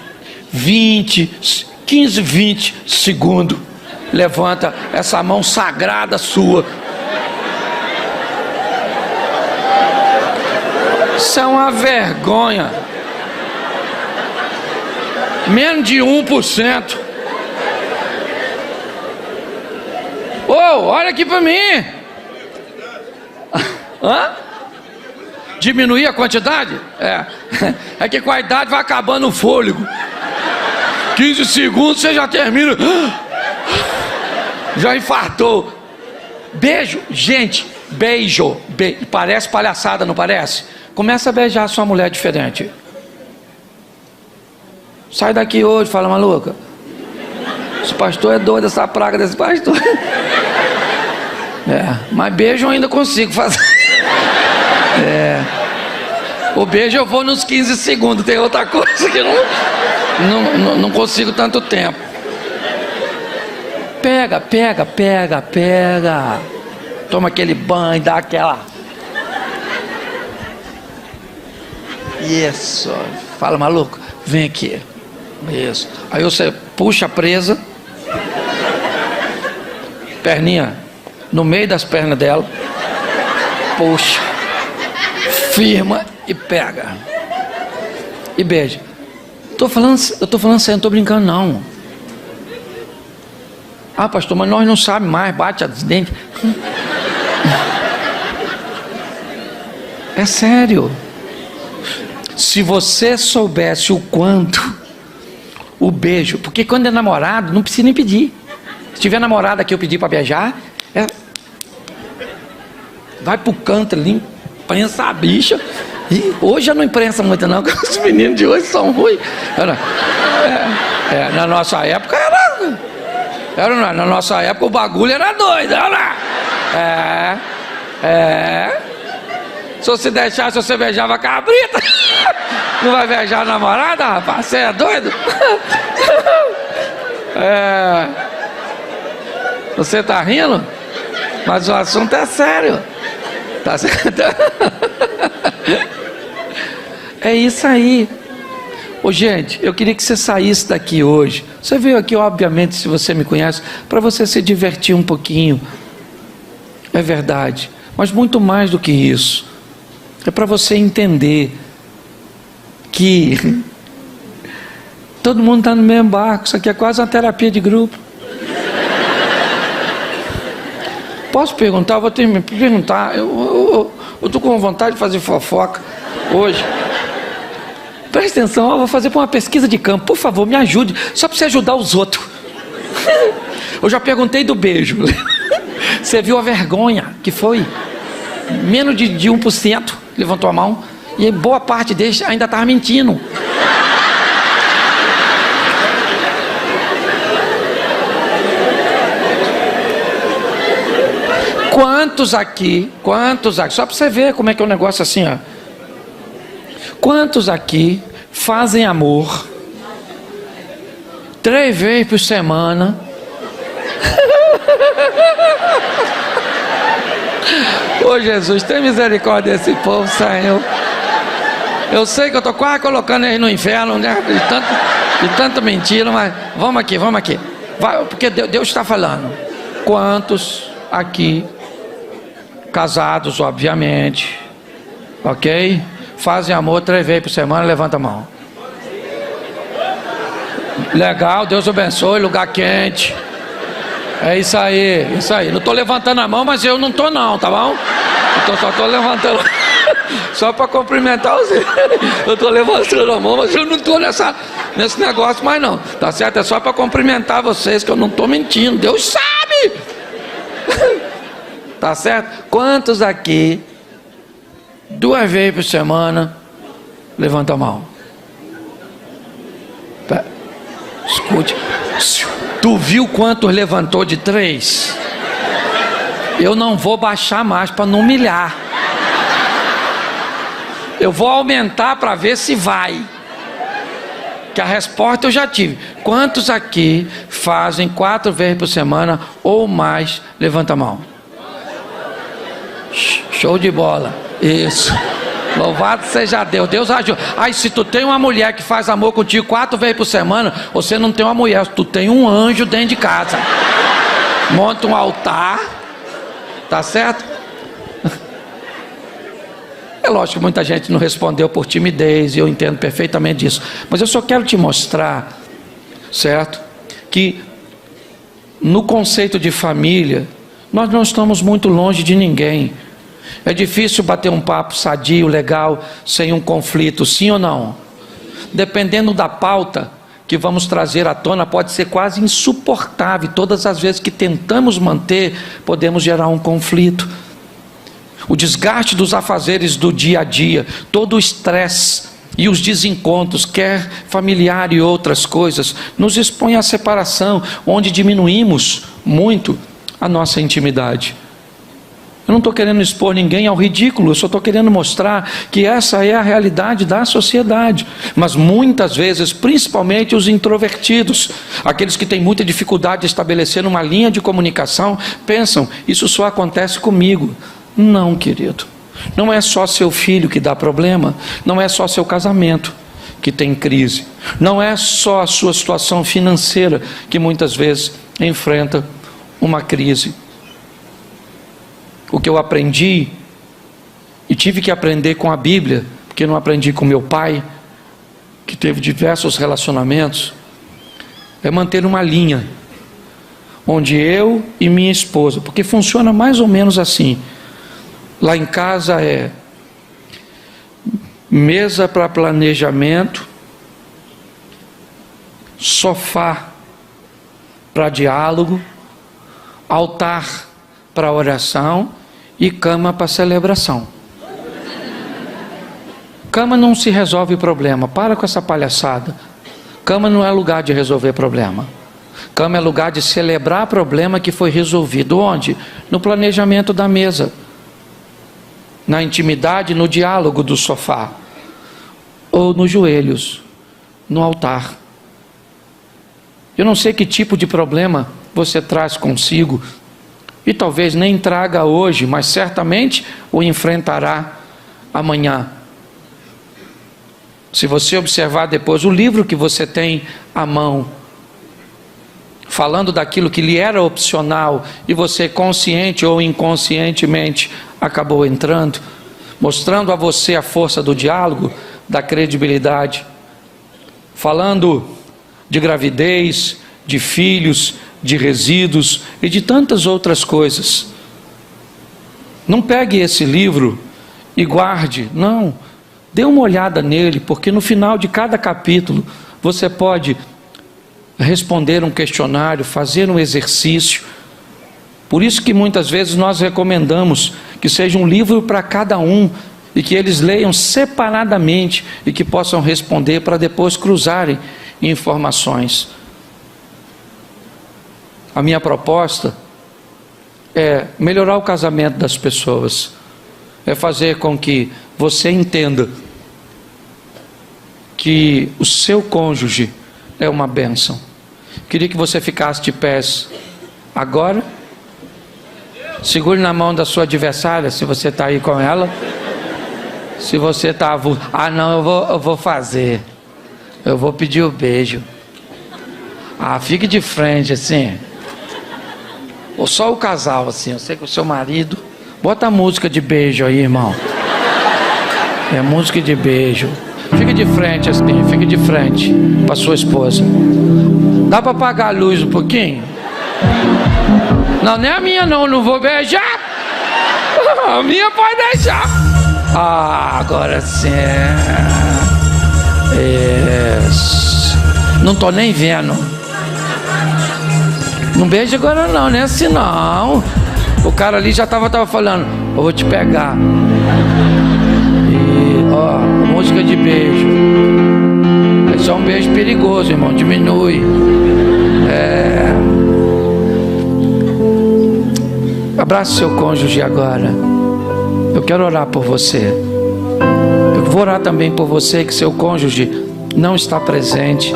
15, 20 segundos? Levanta essa mão sagrada sua. Isso é uma vergonha. Menos de 1%. Olha aqui para mim. Hã? Diminuir a quantidade? É que com a idade vai acabando o fôlego. 15 segundos você já termina. Já infartou. Beijo, gente, beijo. Parece palhaçada, não parece? Começa a beijar a sua mulher diferente. Sai daqui hoje, fala, maluca. Esse pastor é doido, essa praga desse pastor. Mas beijo eu ainda consigo fazer. O beijo eu vou nos 15 segundos. Tem outra coisa que não consigo tanto tempo. Pega. Toma aquele banho, dá aquela... Isso. Fala, maluco, vem aqui. Isso. Aí você puxa a presa, perninha no meio das pernas dela, puxa, firma e pega e beija. Eu tô falando sério, não tô brincando não. Ah, pastor, mas nós não sabemos mais, bate os dentes. É sério. Se você soubesse o quanto o beijo, porque quando é namorado não precisa nem pedir. Se tiver namorada que eu pedir para beijar, vai pro canto ali, prensa a bicha. E hoje já não imprensa muito não, porque os meninos de hoje são ruins. Na nossa época na nossa época o bagulho era doido. Se você deixasse, você beijava a cabrita. Não vai beijar a namorada, rapaz? Você é doido? Você tá rindo? Mas o assunto é sério. Tá certo? É isso aí. Ô, gente, eu queria que você saísse daqui hoje. Você veio aqui, obviamente, se você me conhece, para você se divertir um pouquinho. É verdade. Mas muito mais do que isso. É para você entender que todo mundo está no mesmo barco. Isso aqui é quase uma terapia de grupo. Posso perguntar? Eu vou ter que me perguntar. Eu estou com vontade de fazer fofoca hoje. Presta atenção, eu vou fazer uma pesquisa de campo. Por favor, me ajude, só para você ajudar os outros. Eu já perguntei do beijo. Você viu a vergonha que foi? Menos de 1% levantou a mão. E boa parte deles ainda estava mentindo. Quantos aqui, só para você ver como é que é um negócio assim, ó. Quantos aqui fazem amor 3 vezes por semana? Ô Jesus, tem misericórdia desse povo, Senhor. Eu sei que eu estou quase colocando eles no inferno, né? De tanta mentira, mas vamos aqui. Vai, porque Deus está falando. Quantos aqui, casados, obviamente, ok? Fazem amor 3 vezes por semana? Levanta a mão. Legal, Deus abençoe, lugar quente. É isso aí. Não estou levantando a mão, mas eu não estou não, tá bom? Então só estou levantando só para cumprimentar você. Eu estou levantando a mão, mas eu não estou nesse negócio mais não. Tá certo? É só para cumprimentar vocês, que eu não estou mentindo. Deus sabe. Tá certo? Quantos aqui 2 vezes por semana? Levanta a mão. Escute. Tu viu quantos levantou de 3? Eu não vou baixar mais para não humilhar. Eu vou aumentar para ver se vai. Que a resposta eu já tive. Quantos aqui fazem 4 vezes por semana ou mais? Levanta a mão. Show de bola. Isso. Louvado seja Deus. Deus ajuda. Aí se tu tem uma mulher que faz amor contigo 4 vezes por semana, você não tem uma mulher, tu tem um anjo dentro de casa. Monta um altar. Tá certo? É lógico que muita gente não respondeu por timidez, e eu entendo perfeitamente disso. Mas eu só quero te mostrar, certo? Que no conceito de família, nós não estamos muito longe de ninguém. É difícil bater um papo sadio, legal, sem um conflito, sim ou não? Dependendo da pauta que vamos trazer à tona, pode ser quase insuportável. Todas as vezes que tentamos manter, podemos gerar um conflito. O desgaste dos afazeres do dia a dia, todo o estresse e os desencontros, quer familiar e outras coisas, nos expõe à separação, onde diminuímos muito a nossa intimidade. Eu não estou querendo expor ninguém ao ridículo, eu só estou querendo mostrar que essa é a realidade da sociedade. Mas muitas vezes, principalmente os introvertidos, aqueles que têm muita dificuldade de estabelecer uma linha de comunicação, pensam, isso só acontece comigo. Não, querido. Não é só seu filho que dá problema, não é só seu casamento que tem crise, não é só a sua situação financeira que muitas vezes enfrenta uma crise. O que eu aprendi, e tive que aprender com a Bíblia, porque não aprendi com meu pai, que teve diversos relacionamentos, é manter uma linha, onde eu e minha esposa, porque funciona mais ou menos assim, lá em casa é mesa para planejamento, sofá para diálogo, altar para oração e cama para celebração. Cama não se resolve problema, para com essa palhaçada. Cama não é lugar de resolver problema. Cama é lugar de celebrar problema que foi resolvido. Onde? No planejamento da mesa, na intimidade, no diálogo do sofá, ou nos joelhos, no altar. Eu não sei que tipo de problema você traz consigo, e talvez nem traga hoje, mas certamente o enfrentará amanhã. Se você observar depois o livro que você tem à mão, falando daquilo que lhe era opcional, e você consciente ou inconscientemente acabou entrando, mostrando a você a força do diálogo, da credibilidade, falando de gravidez, de filhos, de resíduos e de tantas outras coisas. Não pegue esse livro e guarde, não, dê uma olhada nele, porque no final de cada capítulo você pode responder um questionário, fazer um exercício. Por isso que muitas vezes nós recomendamos que seja um livro para cada um, e que eles leiam separadamente e que possam responder para depois cruzarem informações. A minha proposta é melhorar o casamento das pessoas, é fazer com que você entenda que o seu cônjuge é uma bênção. Queria que você ficasse de pés agora. Segure na mão da sua adversária, se você está aí com ela. Se você está... Ah, não, eu vou fazer. Eu vou pedir o beijo. Ah, fique de frente, assim. Ou só o casal, assim. Eu sei que o seu marido... Bota a música de beijo aí, irmão. É música de beijo. Fique de frente, assim. Fique de frente para sua esposa. Dá para apagar a luz um pouquinho? Não, nem a minha não vou beijar. A minha pode deixar. Ah, agora sim. Isso. Não tô nem vendo. Não beija agora não, nem assim não. O cara ali já tava falando, eu vou te pegar. E, ó, música de beijo. Esse é um beijo perigoso, irmão, diminui. Abraça seu cônjuge agora. Eu quero orar por você. Eu vou orar também por você que seu cônjuge não está presente.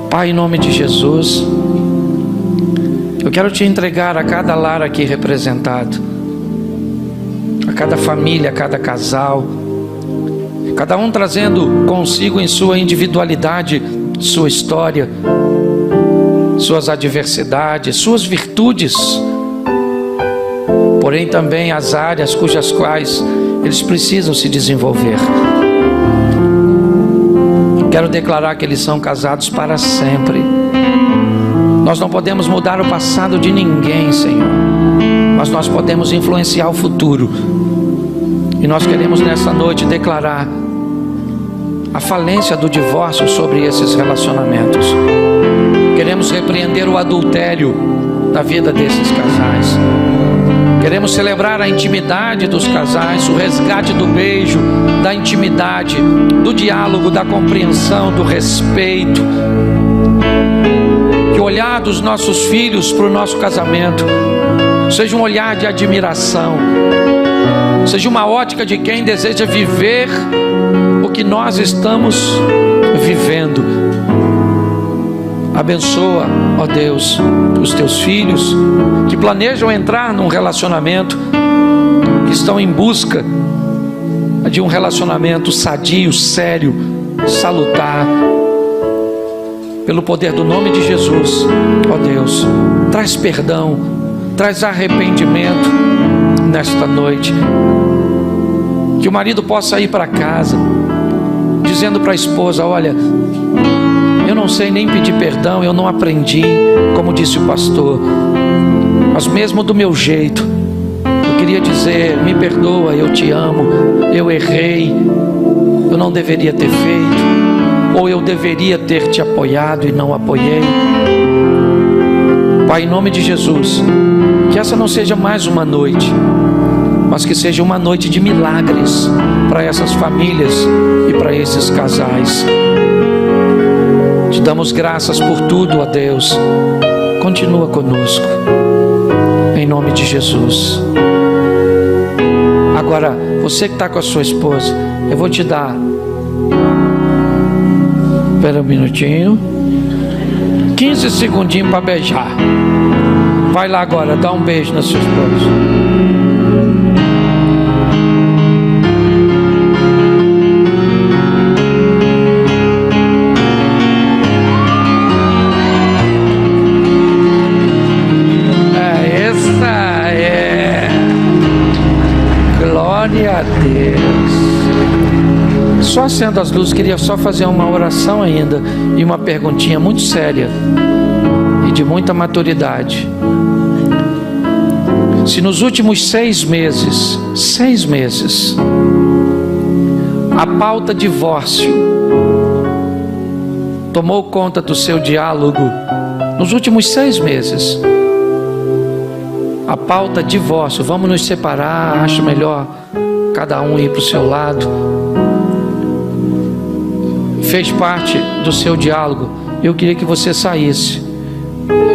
Pai, em nome de Jesus, eu quero te entregar a cada lar aqui representado, a cada família, a cada casal, cada um trazendo consigo em sua individualidade sua história, suas adversidades, suas virtudes, porém também as áreas cujas quais eles precisam se desenvolver. Quero declarar que eles são casados para sempre. Nós não podemos mudar o passado de ninguém, Senhor, mas nós podemos influenciar o futuro. E nós queremos nessa noite declarar a falência do divórcio sobre esses relacionamentos. Queremos repreender o adultério da vida desses casais. Queremos celebrar a intimidade dos casais, o resgate do beijo, da intimidade, do diálogo, da compreensão, do respeito. Que o olhar dos nossos filhos para o nosso casamento seja um olhar de admiração, seja uma ótica de quem deseja viver o que nós estamos vivendo. Abençoa, ó Deus, os teus filhos que planejam entrar num relacionamento, que estão em busca de um relacionamento sadio, sério, salutar. Pelo poder do nome de Jesus, ó Deus, traz perdão, traz arrependimento nesta noite. Que o marido possa ir para casa dizendo para a esposa: olha, eu não sei nem pedir perdão, eu não aprendi, como disse o pastor, mas mesmo do meu jeito, eu queria dizer: me perdoa, eu te amo, eu errei, eu não deveria ter feito, ou eu deveria ter te apoiado e não apoiei. Pai, em nome de Jesus, que essa não seja mais uma noite, mas que seja uma noite de milagres para essas famílias e para esses casais. Te damos graças por tudo, ó Deus. Continua conosco, em nome de Jesus. Agora, você que está com a sua esposa, eu vou te dar, espera um minutinho, 15 segundinhos para beijar. Vai lá agora, dá um beijo na sua esposa. Glória a Deus. Só acendo as luzes, queria só fazer uma oração ainda e uma perguntinha muito séria e de muita maturidade. Se nos últimos 6 meses, a pauta divórcio tomou conta do seu diálogo, nos últimos 6 meses, a pauta divórcio, vamos nos separar, acho melhor cada um ir para o seu lado, fez parte do seu diálogo, eu queria que você saísse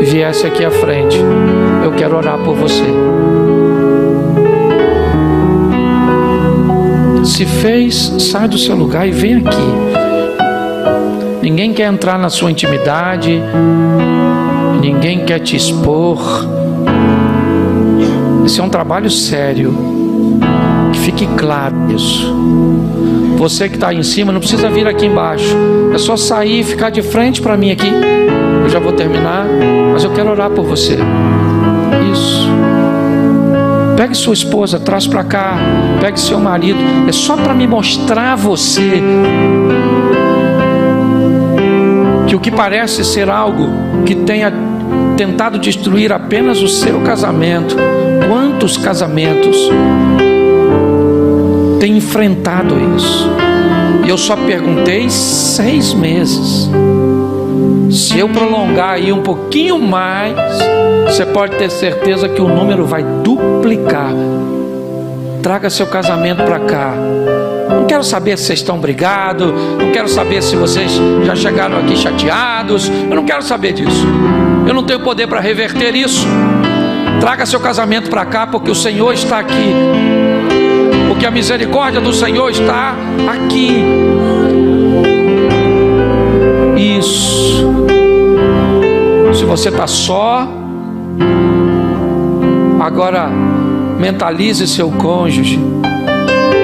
e viesse aqui à frente. Eu quero orar por você. Se fez, sai do seu lugar e vem aqui. Ninguém quer entrar na sua intimidade, ninguém quer te expor. Esse é um trabalho sério, que fique claro isso. Você que está aí em cima não precisa vir aqui embaixo, é só sair e ficar de frente para mim aqui. Eu já vou terminar, mas eu quero orar por você. Isso. Pegue sua esposa, traz para cá. Pegue seu marido. É só para me mostrar a você que o que parece ser algo que tenha tentado destruir apenas o seu casamento, quantos casamentos têm enfrentado isso? E eu só perguntei 6 meses. Se eu prolongar aí um pouquinho mais, você pode ter certeza que o número vai duplicar. Traga seu casamento para cá. Não quero saber se vocês estão brigados, não quero saber se vocês já chegaram aqui chateados, eu não quero saber disso. Eu não tenho poder para reverter isso. Traga seu casamento para cá, porque o Senhor está aqui, porque a misericórdia do Senhor está aqui. Isso. Se você está só, agora mentalize seu cônjuge.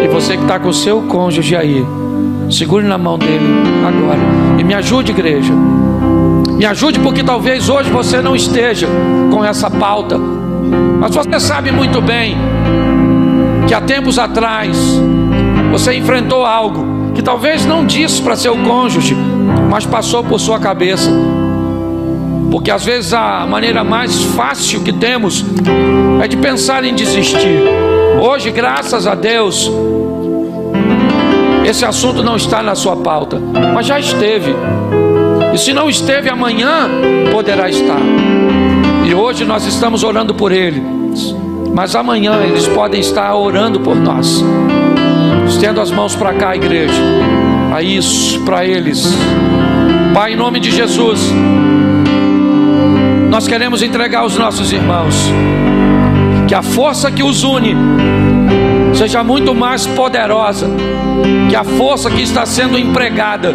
E você que está com o seu cônjuge aí, segure na mão dele agora e me ajude, igreja. Me ajude, porque talvez hoje você não esteja com essa pauta, mas você sabe muito bem que há tempos atrás você enfrentou algo que talvez não disse para seu cônjuge, mas passou por sua cabeça. Porque às vezes a maneira mais fácil que temos é de pensar em desistir. Hoje, graças a Deus, esse assunto não está na sua pauta, mas já esteve. E se não esteve, amanhã poderá estar. E hoje nós estamos orando por eles, mas amanhã eles podem estar orando por nós. Estendo as mãos para cá, igreja. A isso, para eles. Pai, em nome de Jesus, nós queremos entregar os nossos irmãos. Que a força que os une seja muito mais poderosa que a força que está sendo empregada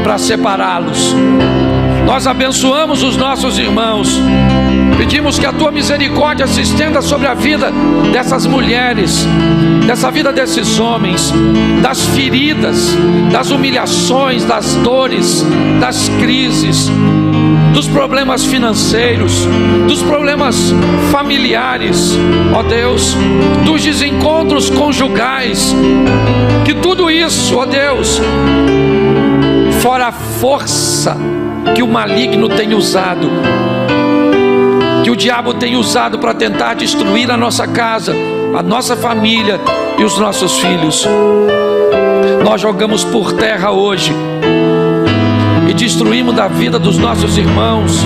para separá-los. Nós abençoamos os nossos irmãos. Pedimos que a tua misericórdia se estenda sobre a vida dessas mulheres, dessa vida desses homens, das feridas, das humilhações, das dores, das crises, dos problemas financeiros, dos problemas familiares, ó Deus, dos desencontros conjugais. Que tudo isso, ó Deus, fora a força que o maligno tem usado, que o diabo tem usado para tentar destruir a nossa casa, a nossa família e os nossos filhos, nós jogamos por terra hoje e destruímos da vida dos nossos irmãos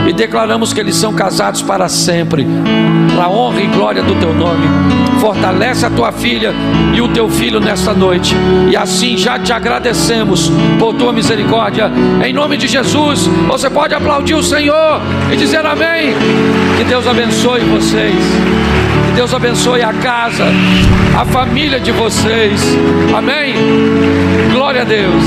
e declaramos que eles são casados para sempre, para a honra e glória do teu nome. Fortalece a tua filha e o teu filho nesta noite, e assim já te agradecemos por tua misericórdia, em nome de Jesus. Você pode aplaudir o Senhor e dizer amém. Que Deus abençoe vocês, que Deus abençoe a casa, a família de vocês, amém. Glória a Deus.